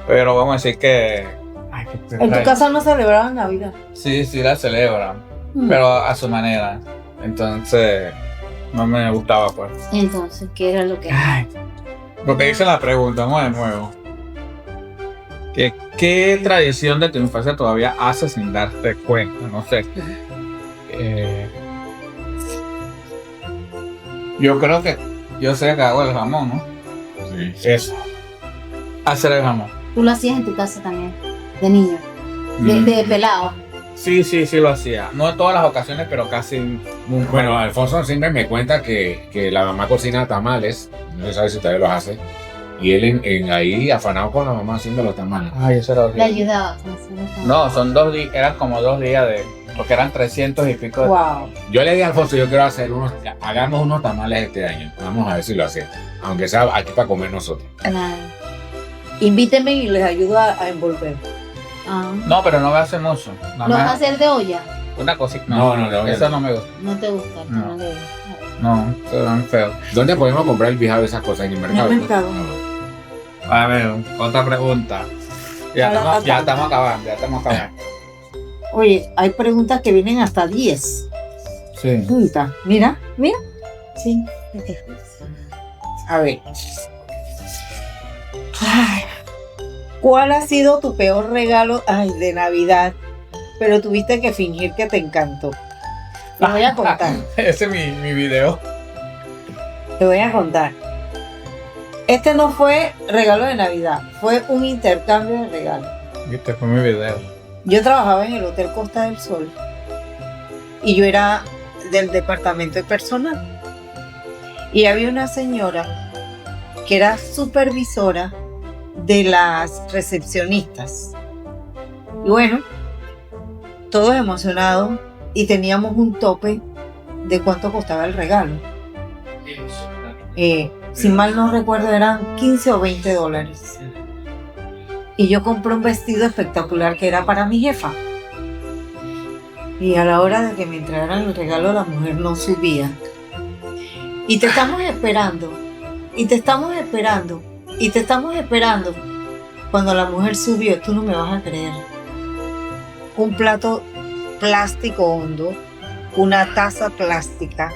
Pero vamos a decir que... Ay, qué En tu casa no celebraban Navidad. Sí, sí la celebran, Mm. pero a su manera. Entonces, no me gustaba, pues. Entonces, ¿qué era lo que...? Ay, porque hice la pregunta, vamos de nuevo. ¿Qué tradición de tu infancia todavía haces sin darte cuenta? No sé. Yo creo que yo sé que hago el jamón, ¿no? Sí. Eso. Hacer el jamón. Tú lo hacías en tu casa también, de niño, Mm. de pelado. Sí, lo hacía. No en todas las ocasiones, pero casi. Bueno, Alfonso siempre me cuenta que la mamá cocina tamales, no se sabe si todavía los hace, y él ahí afanado con la mamá haciendo los tamales. Ay, eso era Le horrible. ayudaba. No, son 2 días, eran como 2 días de. Porque eran 300 y pico de. Wow. Yo le dije a Alfonso, yo quiero hacer hagamos unos tamales este año, vamos a ver si lo hacemos, aunque sea aquí para comer nosotros. Nada. Invítenme y les ayudo a envolver. Ah. No, pero no me hace mucho. Nada ¿Lo vas a más hacer de olla? una cosita. No, Eso no me gusta. No te gusta. No. No te gusta. No, se ven feo. ¿Dónde podemos comprar el fijado de esas cosas? En el mercado. En el mercado. A ver, otra pregunta. Ya estamos acabando. Oye, hay preguntas que vienen hasta 10. Sí. Juntas. Mira. Sí. A ver. Ay, ¿cuál ha sido tu peor regalo de Navidad? Pero tuviste que fingir que te encantó. Te voy a contar. Ese es mi video. Te voy a contar. Este no fue regalo de Navidad, fue un intercambio de regalos. Viste, fue mi video. Yo trabajaba en el Hotel Costa del Sol y yo era del departamento de personal. Y había una señora que era supervisora de las recepcionistas. Y bueno, todos emocionados y teníamos un tope de cuánto costaba el regalo. Si mal no recuerdo eran 15 o 20 dólares. Y yo compré un vestido espectacular que era para mi jefa. Y a la hora de que me entregaran el regalo, la mujer no subía. Y te estamos esperando. Y te estamos esperando. Y te estamos esperando. Cuando la mujer subió, tú no me vas a creer. Un plato plástico hondo, una taza plástica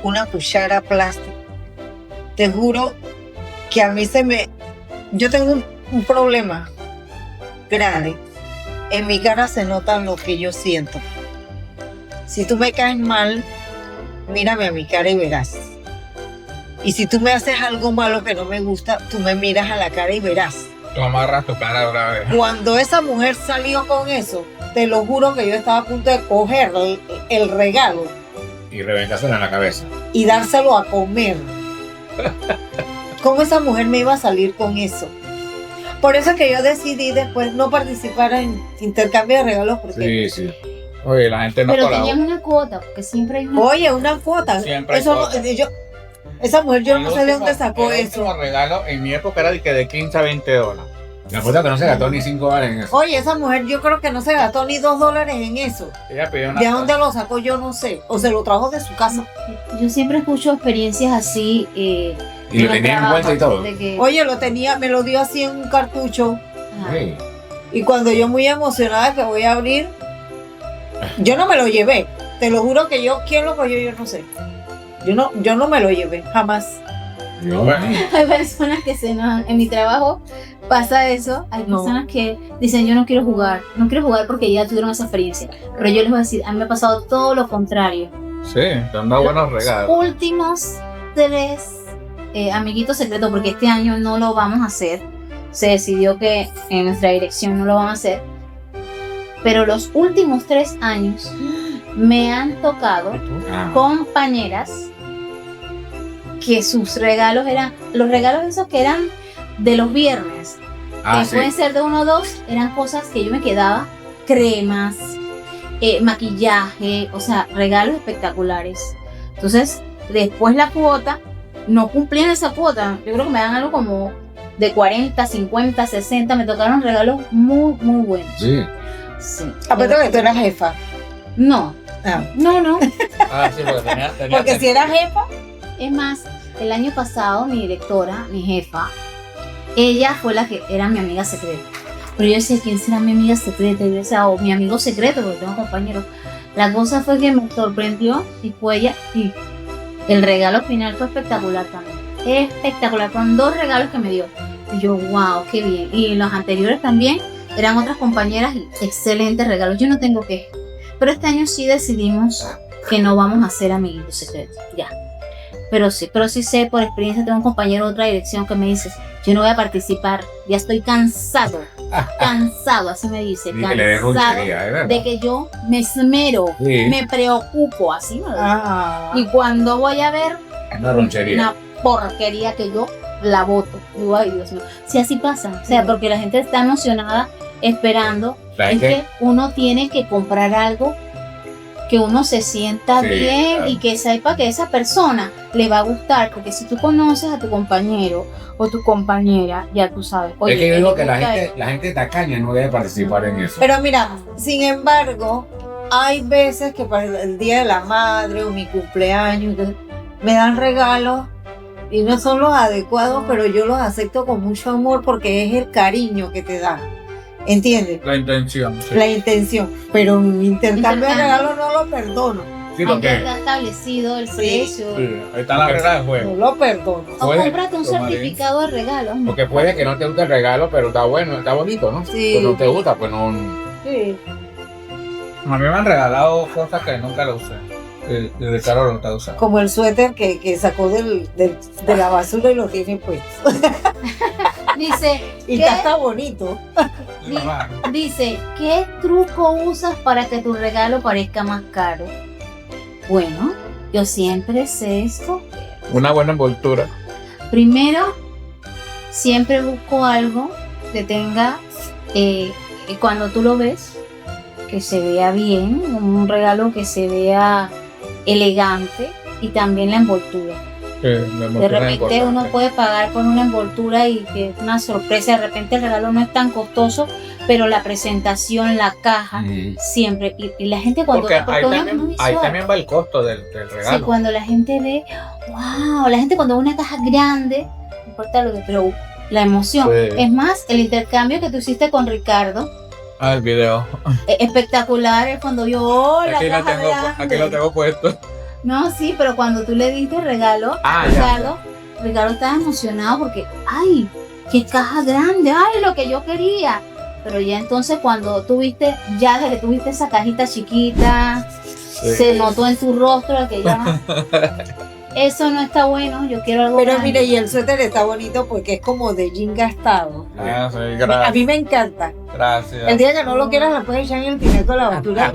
una cuchara plástica. Te juro que a mí yo tengo un problema grande. En mi cara se nota lo que yo siento. Si tú me caes mal, mírame a mi cara y verás. Y si tú me haces algo malo que no me gusta, tú me miras a la cara y verás. Tú amarras tu cara otra vez. Cuando esa mujer salió con eso, te lo juro que yo estaba a punto de coger el regalo Y reventársela en la cabeza. y dárselo a comer. ¿Cómo esa mujer me iba a salir con eso? Por eso es que yo decidí después no participar en intercambio de regalos porque, Sí, sí. Oye, la gente no Pero colabora. teníamos una cuota, porque siempre hay una. oye, una cuota. Siempre hay Eso no- cuota. esa mujer yo no sé de El dónde sacó el eso. último regalo en mi época era de 15 a 20 dólares. La cosa que no se gastó ni $5 en eso. Oye, esa mujer yo creo que no se gastó ni $2 en eso. Ella pidió una ¿De dónde lo sacó? Yo no sé. O se lo trajo de su casa. Yo siempre escucho experiencias así. Y de lo los tenía trabajos, envuelto y todo. de que- Oye, me lo dio así en un cartucho. Ajá. Sí. Y cuando yo muy emocionada que voy a abrir, yo no me lo llevé. Te lo juro que quién lo cogió, yo no sé. Yo no me lo llevé, jamás. Yo, Bueno. Hay personas que se enojan. En mi trabajo pasa eso. Hay No. personas que dicen, yo no quiero jugar porque ya tuvieron esa experiencia. Pero yo les voy a decir, a mí me ha pasado todo lo contrario. Sí, te han dado buenos regalos. Últimos 3 amiguitos secretos, porque este año no lo vamos a hacer. Se decidió que en nuestra dirección no lo van a hacer. Pero los últimos 3 años me han tocado Ah, compañeras que sus regalos eran, los regalos esos que eran de los viernes, que sí. pueden ser de 1 o 2, eran cosas que yo me quedaba, cremas, maquillaje, o sea, regalos espectaculares. Entonces, después la cuota, no cumplían esa cuota, yo creo que me dan algo como de 40, 50, 60, me tocaron regalos muy, muy buenos. Sí. Sí. Aparte que tú eras jefa. No, Ah. no. Ah, sí, porque tenía Porque si eras jefa, Es más, el año pasado mi directora, mi jefa, ella fue la que era mi amiga secreta. Pero yo decía, ¿quién será mi amiga secreta? Y yo decía, mi amigo secreto, porque tengo compañeros. La cosa fue que me sorprendió y fue ella. Y el regalo final fue espectacular también. Espectacular, con 2 regalos que me dio. Y yo, wow, qué bien. Y los anteriores también eran otras compañeras y excelentes regalos. Yo no tengo que. Pero este año sí decidimos que no vamos a ser amiguitos secretos. Ya. Pero sí sé por experiencia, tengo un compañero de otra dirección que me dice, yo no voy a participar, ya estoy cansado, así me dice, Y que le dé cansado ronchería, ¿verdad? de que yo me esmero, Sí. me preocupo, así me lo dice. ah, Y cuando voy a ver Una ronchería. una porquería que yo la boto, digo, ay Dios mío, si así pasa, o sea, porque la gente está emocionada esperando, La es gente- que uno tiene que comprar algo que uno se sienta Sí, bien claro. y que sepa que esa persona le va a gustar, porque si tú conoces a tu compañero o tu compañera, ya tú sabes. es que yo le digo que gusta la gente tacaña no debe participar en eso. pero mira, sin embargo, hay veces que para el Día de la Madre o mi cumpleaños, que me dan regalos y no son los adecuados, pero yo los acepto con mucho amor porque es el cariño que te dan. ¿Entiendes? la intención. Sí. La intención. Pero mi intercambio de Intercambio. regalos no lo perdono. Sí, Hay que porque estar establecido el Sí. precio. Sí, ahí está la regla del No juego. lo perdono. O Puede, cómprate un tomarín. certificado de regalo. porque puede que no te guste el regalo, pero está bueno, está bonito, ¿no? Sí. Pues no te gusta, pues no. Sí. A mí me han regalado cosas que nunca lo usé. Y de caro lo está usando. Como el suéter que sacó de la basura y lo tiene puesto. Dice, Y ¿qué? está bonito. Dice, ¿qué truco usas para que tu regalo parezca más caro? Bueno, yo siempre sé esto. Una buena envoltura. Primero, siempre busco algo que tenga, cuando tú lo ves, que se vea bien, un regalo que se vea elegante y también la envoltura. De repente uno puede pagar por una envoltura y que es una sorpresa, de repente el regalo no es tan costoso, pero la presentación, la caja, Mm. siempre, y la gente cuando Porque porque uno es muy ahí visual. también va el costo del Sí, regalo. cuando la gente ve, wow, la gente cuando ve una caja grande, no importa lo que, pero la emoción. Sí. Es más, el intercambio que tú hiciste con Ricardo, Ah, el video. espectacular, es cuando vio la Aquí lo caja tengo, grande. aquí lo tengo puesto. No, sí, pero cuando tú le diste regalo a Ah, Ricardo, Ricardo estaba emocionado porque, ay, qué caja grande, ay, lo que yo quería. Pero ya entonces cuando tuviste, ya desde que tuviste esa cajita chiquita, se notó en tu rostro que ya eso no está bueno, yo quiero algo Pero grande. mire, y el suéter está bonito porque es como de jean gastado. Ah, sí, A gracias. mí me encanta. Gracias. El día que no lo quieras, lo puedes echar en el tinaco de la basura.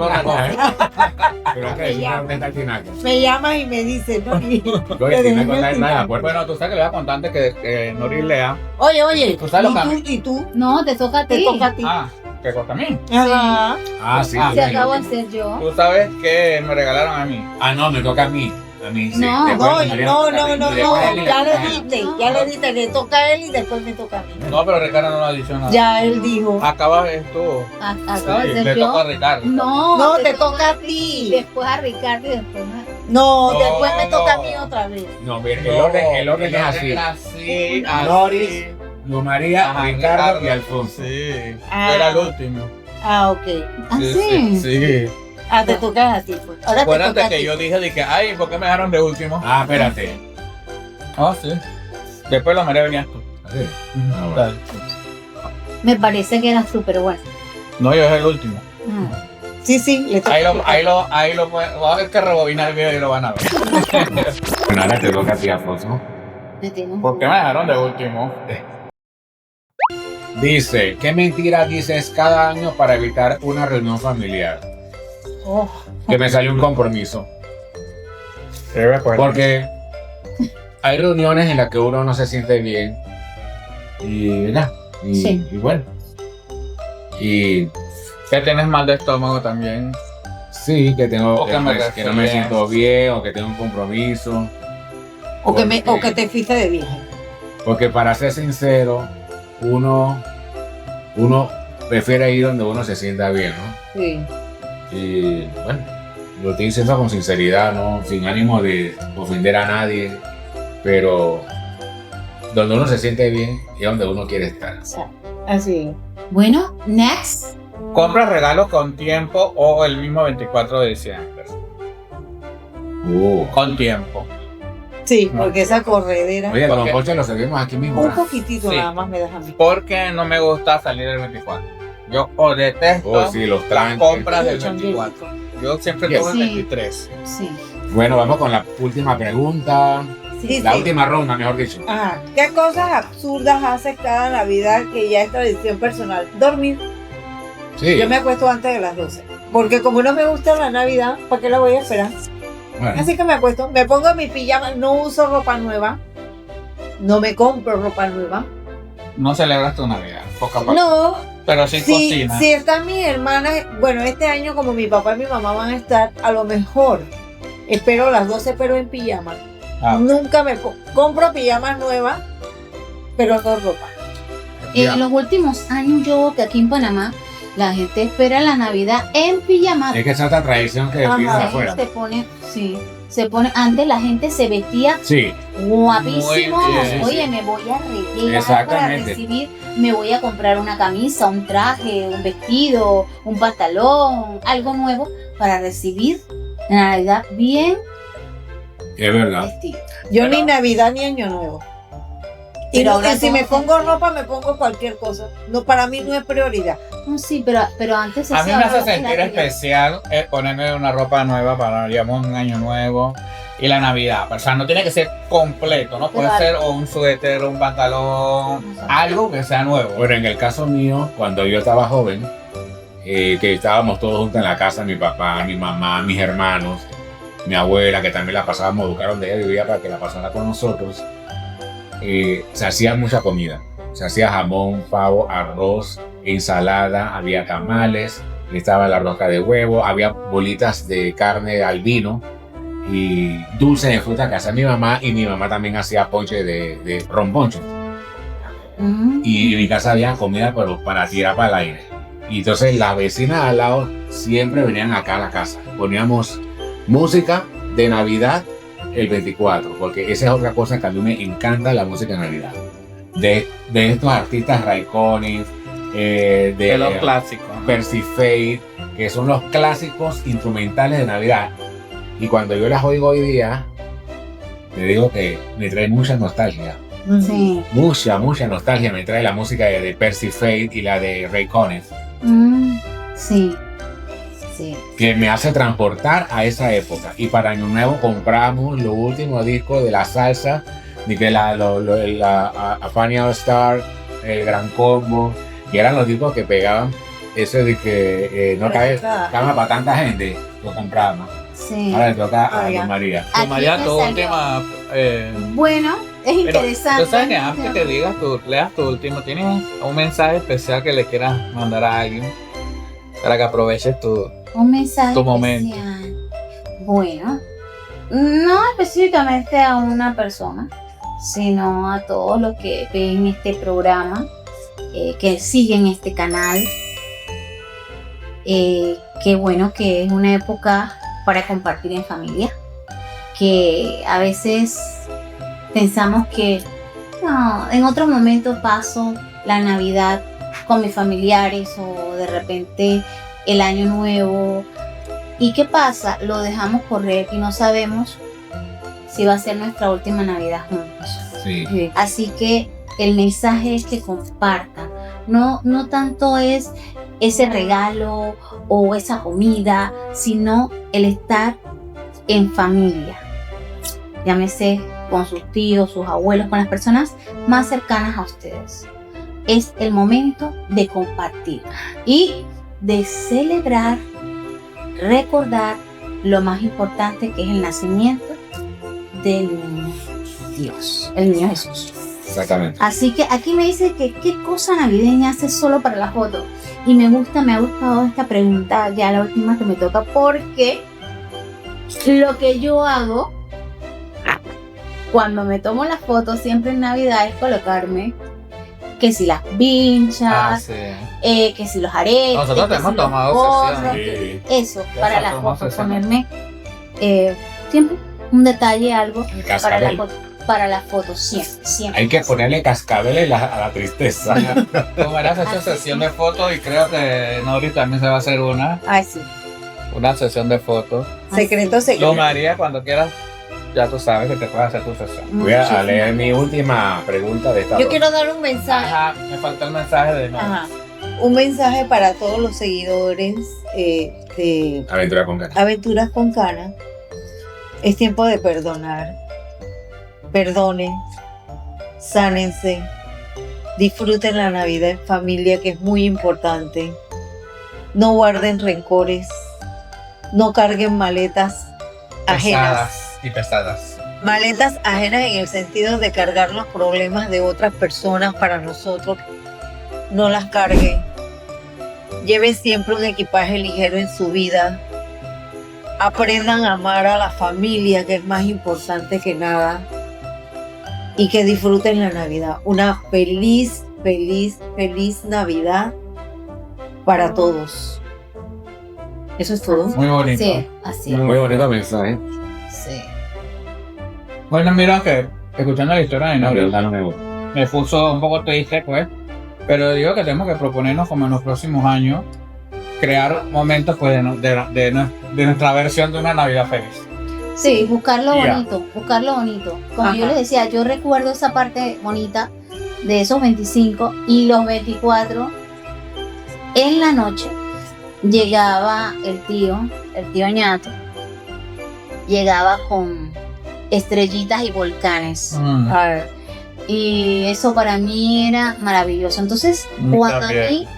Pero es que decir dónde está el tinaco. Me llamas y me dices, ¿no? Y Lo te que dejo tiene en que el estar en la tinaco. puerta. Bueno, tú sabes que le voy a contar antes que Nori lea. Oye, ¿Tú sabes lo ¿y tú? No, te toca a Te ti. toca a ti. Ah, ¿qué cosa a mí? Ajá. Ah, sí. Ah, Se sí, acabo de sí. hacer yo. Tú sabes que me regalaron a mí. Ah, no, me toca a mí. A mí, sí. No, Después No, María no, me toca a no, mí. no, Y después no. él Ya le toca. diste, No. ya le diste. Le toca a él y después me toca a mí. No, pero Ricardo no lo ha dicho nada. Ya él dijo. Acabas tú. Acabo de Sí, ser le yo. toca a Ricardo. No, No, te toca a ti. Después a Ricardo y después a... No, No. después me toca a mí otra vez. No, mira, el orden es así. Así, Noris, Luz María, Ajá, Ricardo y Alfonso. Sí. Ah. Era el último. Ah, ok. ¿Ah, Sí, sí? sí. Ah, te toca a ti, pues. Ahora te Acuérdate toca a que ti. yo dije de que, ay, ¿por qué me dejaron de último? Ah, espérate. Ah, sí. Después lo María venías tú. Así. Ah, bueno. Dale. Me parece que era súper bueno. No, yo es el último. Sí, sí, le toca. Ahí lo va a ver que rebobinar el video y lo van a ver. Bueno, ahora te toca a ti, Alfonso. Me tengo- ¿Por qué me dejaron de último? Dice, ¿qué mentira dices cada año para evitar una reunión familiar? Oh, Que me salió un compromiso. Sí, me acuerdo. Porque hay reuniones en las que uno no se siente bien. Y nada. Sí. Y bueno. Y Que tienes mal de estómago también. sí, que tengo O que me que no me resfrié. siento bien o que tengo un compromiso. o que Porque- te fuiste de viaje. Porque para ser sincero, uno prefiere ir donde uno se sienta bien, ¿no? Sí. Y bueno, lo estoy diciendo con sinceridad, ¿no? Sin ánimo de ofender a nadie, pero donde uno se siente bien es donde uno quiere estar. Así. Bueno, next. Compra regalos con tiempo o el mismo 24 de diciembre. Con tiempo. Sí, No. porque esa corredera. Oye, ¿Por los qué? coches los servimos aquí mismo. Un ¿verdad? poquitito Sí. nada más me das a mí. Porque no me gusta salir el 24. Yo o detesto Oh, sí, los las tranques. compras del Mucho 24. Yo siempre Yes. tomo el Sí. 23. Sí. Bueno, vamos con la última pregunta. Sí, La sí. última ronda, mejor dicho. Ajá. ¿Qué cosas absurdas haces cada Navidad que ya es tradición personal? Dormir. Sí. Yo me acuesto antes de las 12. Porque como no me gusta la Navidad, ¿para qué la voy a esperar? Bueno, Así que me acuesto, me pongo mi pijama, no uso ropa nueva. No me compro ropa nueva. No celebras tu Navidad. Poca poco. No, Pero sí si cocinas. están mis hermanas, bueno, este año como mi papá y mi mamá van a estar, a lo mejor espero las 12, pero en pijama. Ah. Nunca me compro pijamas nuevas, pero no ropa. Ya. En los últimos años yo veo que aquí en Panamá la gente espera la Navidad en pijama. es que esa es otra tradición que Ajá. piden Se afuera. pone, sí, se pone, antes la gente se vestía Sí, guapísimo. Muy bien. Oye, me voy a arreglar para Exactamente. recibir, me voy a comprar una camisa, un traje, un vestido, un pantalón, algo nuevo para recibir la Navidad bien es verdad. vestido. Yo Pero- ni Navidad ni Año Nuevo. Y, Pero no- ahora y si me todo- pongo ropa, me pongo cualquier cosa. No, para mí no es prioridad. No, sí, pero antes se A mí hacía me hace algo que sentir era- especial ponerme una ropa nueva para, digamos, un año nuevo y la Navidad. O sea, no tiene que ser completo, ¿no? Puede Claro. ser o un suéter, un pantalón, Exacto. algo que sea nuevo. Bueno, en el caso mío, cuando yo estaba joven, que estábamos todos juntos en la casa, mi papá, mi mamá, mis hermanos, mi abuela, que también la pasábamos, educaron de ella, vivía para que la pasara con nosotros, se hacía mucha comida. Se hacía jamón, pavo, arroz, ensalada, había tamales, estaba la rosca de huevo, había bolitas de carne al vino y dulce de fruta que hacía mi mamá, y mi mamá también hacía ponche de romponche. Mm. Y en mi casa había comida pero para tirar para el aire. Y entonces las vecinas al lado siempre venían acá a la casa. Poníamos música de Navidad el 24, porque esa es otra cosa que a mí me encanta, la música de Navidad. De estos artistas Raikkonen, de los clásicos. ¿no? Percy Faith, que son los clásicos instrumentales de Navidad. Y cuando yo las oigo hoy día, te digo que me trae mucha nostalgia. Sí. Mucha nostalgia me trae la música de Percy Faith y la de Ray Conniff, Sí. Sí. que me hace transportar a esa época. Y para Año Nuevo compramos los últimos discos de la salsa, de que la Funny All Star, el Gran Combo, y eran los discos que pegaban. Ese de que no cabe cama para tanta gente, lo compramos. Sí. Ahora le toca a Ah, ya. Don María. Aquí María, me tu salió. última. Bueno, es Pero interesante. tú sabes que antes que leas tu último, ¿tienes un mensaje especial que le quieras mandar a alguien para que aproveches tu. Un mensaje Tu momento. especial. Bueno, no específicamente a una persona, sino a todos los que ven este programa, que siguen este canal. Qué bueno que es una época para compartir en familia, que a veces pensamos que no, en otro momento paso la Navidad con mis familiares o de repente el año nuevo. ¿Y qué pasa? Lo dejamos correr y no sabemos si va a ser nuestra última Navidad juntos. Sí. Sí. Así que el mensaje es que compartan. No tanto es ese regalo o esa comida, sino el estar en familia. Llámese con sus tíos, sus abuelos, con las personas más cercanas a ustedes. Es el momento de compartir y de celebrar, recordar lo más importante, que es el nacimiento del niño Dios, el niño Jesús. Exactamente. Así que aquí me dice que qué cosa navideña hace solo para la foto. Y me ha gustado esta pregunta, ya la última que me toca, porque lo que yo hago cuando me tomo las fotos siempre en Navidad es colocarme que si las vinchas, sí. que si los aretes, Nosotros que hemos si los tomado gorros, sesiones. Sí. eso, Ya para se las tomó fotos, sesiones. ponerme siempre un detalle, algo El para la cascabel. foto, siempre. Hay que ponerle cascabel a la tristeza. Tomarás esta sesión de fotos y creo que Nori también se va a hacer una Ay, sí. sesión de fotos. Secreto, secreto. Lo María, cuando quieras, ya tú sabes que te puedes hacer tu sesión. Voy a Muchísimas leer mi gracias. última pregunta de esta Yo ronda. quiero dar un mensaje. Ajá, me falta el mensaje de Nori. Ajá. Un mensaje para todos los seguidores de Aventura con ganas. Aventuras con Cana. Es tiempo de perdonar. Perdonen, sánense, disfruten la Navidad en familia, que es muy importante. No guarden rencores, no carguen maletas ajenas. Pesadas. Maletas ajenas en el sentido de cargar los problemas de otras personas para nosotros. No las carguen. Lleven siempre un equipaje ligero en su vida. Aprendan a amar a la familia, que es más importante que nada. Y que disfruten la Navidad. Una feliz Navidad para todos. Eso es todo. Muy bonito. Sí, así es. Muy bonito mensaje. Sí. Bueno, mira que escuchando la historia de No, Nori, no me gusta. me puso un poco triste, pues. Pero digo que tenemos que proponernos, como en los próximos años, crear momentos, pues, de nuestra versión de una Navidad feliz. Sí, buscar lo Ya. bonito, buscar lo bonito. Como yo Ajá. les decía, yo recuerdo esa parte bonita de esos 25 y los 24. En la noche llegaba el tío Ñato, llegaba con estrellitas y volcanes. A ver, Y eso para mí era maravilloso. Entonces, cuando a También. mí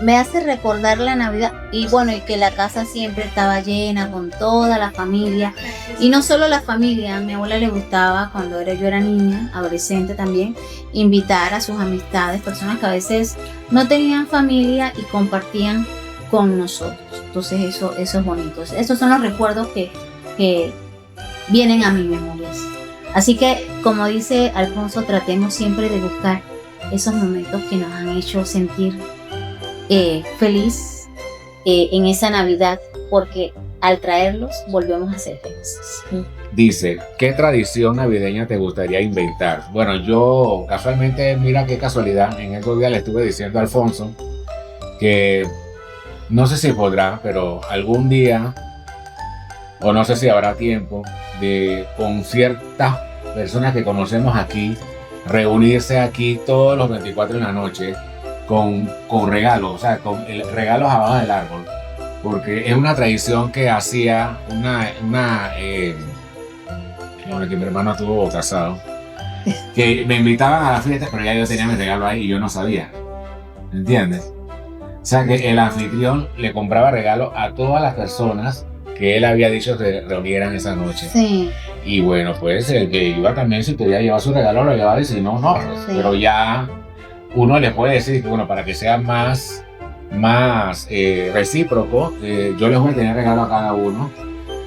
me hace recordar la Navidad, y bueno, y que la casa siempre estaba llena con toda la familia, y no solo la familia, a mi abuela le gustaba cuando yo era niña, adolescente también, invitar a sus amistades, personas que a veces no tenían familia y compartían con nosotros. Entonces eso es bonito. Esos son los recuerdos que vienen a mi memoria. Así que, como dice Alfonso, tratemos siempre de buscar esos momentos que nos han hecho sentir feliz en esa Navidad, porque al traerlos volvemos a ser felices. Dice, ¿qué tradición navideña te gustaría inventar? Bueno, yo casualmente, mira qué casualidad, en estos días le estuve diciendo a Alfonso que no sé si podrá, pero algún día o no sé si habrá tiempo, de con ciertas personas que conocemos aquí, reunirse aquí todos los 24 en la noche con regalos, o sea, con regalos abajo del árbol. Porque es una tradición que hacía bueno, que mi hermano estuvo casado, que me invitaban a la fiesta, pero ya yo tenía mi regalo ahí y yo no sabía. ¿Entiendes? O sea que el anfitrión le compraba regalos a todas las personas que él había dicho que se reunieran esa noche. Sí. Y bueno, pues el que iba también, si quería llevar su regalo, lo llevaba, y si no, no. Sí. Pero ya uno le puede decir que, bueno, para que sea más recíproco, yo les voy a tener regalo a cada uno.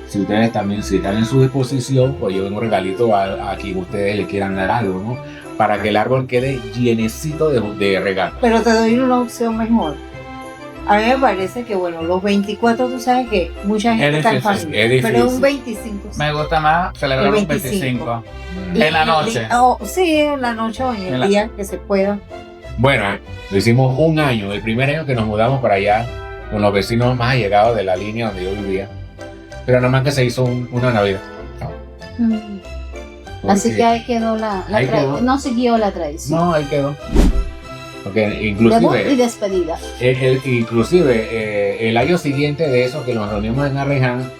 Si ustedes también, si están en su disposición, pues lleven un regalito a quien ustedes le quieran dar algo, ¿no? Para que el árbol quede llenecito de regalos. Pero te doy una opción mejor. A mí me parece que, bueno, los 24, tú sabes que mucha gente está en difícil, familia. es difícil. Pero un 25. Me gusta más celebrar El los 25. 25. En la noche. Sí, en la noche o en el día que se pueda. Bueno, lo hicimos un año, el primer año que nos mudamos para allá, con los vecinos más allegados de la línea donde yo vivía. Pero nada más que se hizo una Navidad. Así Porque- que ahí quedó Ahí quedó. no siguió la tradición. No, ahí quedó. Porque Debut y inclusive, despedida. el año siguiente de eso que nos reunimos en Arreján,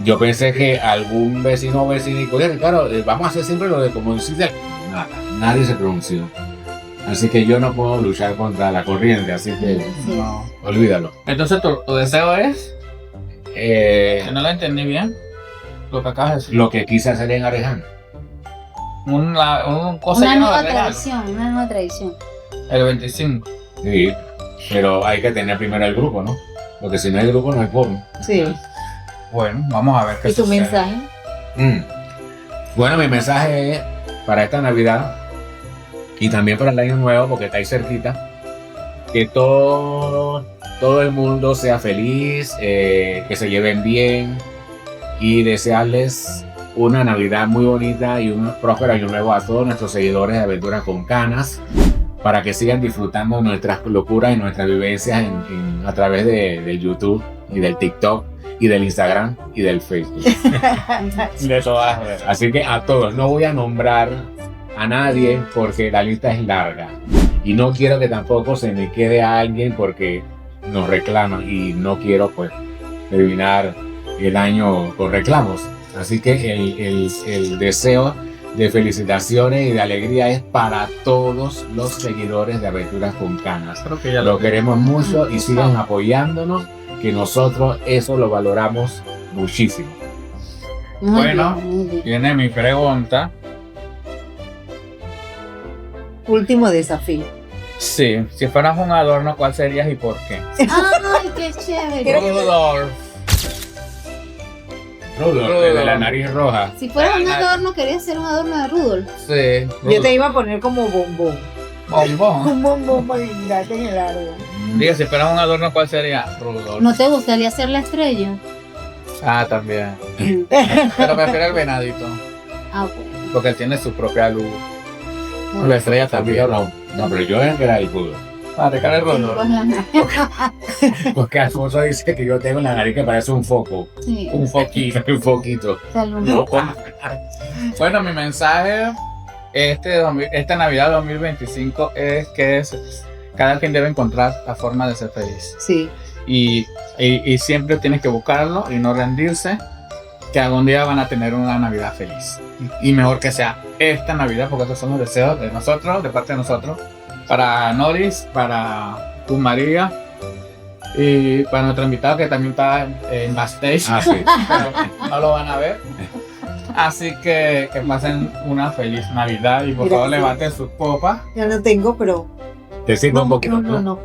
yo pensé que algún vecino o vecinico, oye, claro, vamos a hacer siempre lo de como deciste. Nada, nadie se pronunció. Así que yo no puedo luchar contra la corriente, así que Sí. No. olvídalo. Entonces tu deseo es, que no lo entendí bien, lo que acabas de decir. Lo que quise hacer en Arreján. Un cosa Una llena nueva de regalos. tradición, una nueva tradición. El 25. Sí, pero hay que tener primero el grupo, ¿no? Porque si no hay grupo, no hay quórum. Sí. Bueno, vamos a ver qué ¿Y tu sucede. mensaje? Bueno, mi mensaje es para esta Navidad y también para el Año Nuevo, porque está ahí cerquita, que todo el mundo sea feliz, que se lleven bien y desearles una Navidad muy bonita y un próspero Año Nuevo a todos nuestros seguidores de Aventuras con Canas, para que sigan disfrutando nuestras locuras y nuestras vivencias a través de YouTube y del TikTok y del Instagram y del Facebook. De todas. Así que a todos, no voy a nombrar a nadie porque la lista es larga y no quiero que tampoco se me quede a alguien porque nos reclaman y no quiero pues terminar el año con reclamos. Así que el deseo de felicitaciones y de alegría es para todos los seguidores de Aventuras con Canas. Creo que ya Lo queremos mucho y sigan apoyándonos, que nosotros eso lo valoramos muchísimo. Muy Bueno. bien, muy bien. Viene mi pregunta. Último desafío. Sí, si fueras un adorno, ¿cuál serías y por qué? Ay, qué chévere. Rudolf. Rudolf, de la nariz roja. Si fuera un adorno, quería ser un adorno de Rudolf. Sí. Yo te iba a poner como bombón. Bombón. Un bombón para guindarte en el árbol. Diga, si fueras un adorno, ¿cuál sería? Rudolf. ¿No te gustaría ser la estrella? Ah, también. Pero prefiero el venadito, Ah, bueno. porque él tiene su propia luz. La estrella También también. no, pero yo era el Rudolf. Ah, te cae el Sí, Rudolf. pues la- Porque Alfonso dice que yo tengo la nariz que parece un foco. sí, Un foquito. Un foquito. se alumbró. Bueno, mi mensaje esta Navidad 2025 es que cada quien debe encontrar la forma de ser feliz. Sí. Y siempre tienes que buscarlo y no rendirse, que algún día van a tener una Navidad feliz. Y mejor que sea esta Navidad, porque estos son los deseos de nosotros, de parte de nosotros, para Noris, para tu María y para nuestro invitado que también está en backstage, Ah, sí. pero no lo van a ver. Así que pasen una feliz Navidad y por favor Gracias. levanten sus copas. Ya lo tengo, pero. Te sirvo un poquito. No.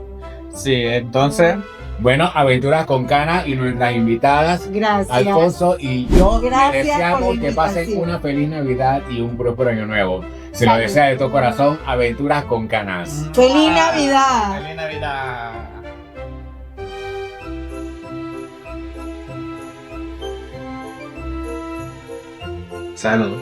Sí, entonces, Bueno, Aventuras con Canas y nuestras invitadas, Gracias. Alfonso y yo, Gracias les deseamos por la que pasen invitación. una feliz Navidad y un próspero año nuevo. Se lo Salud. desea de todo corazón, Aventuras con Canas. ¡Feliz Navidad! ¡Feliz Navidad! Salud.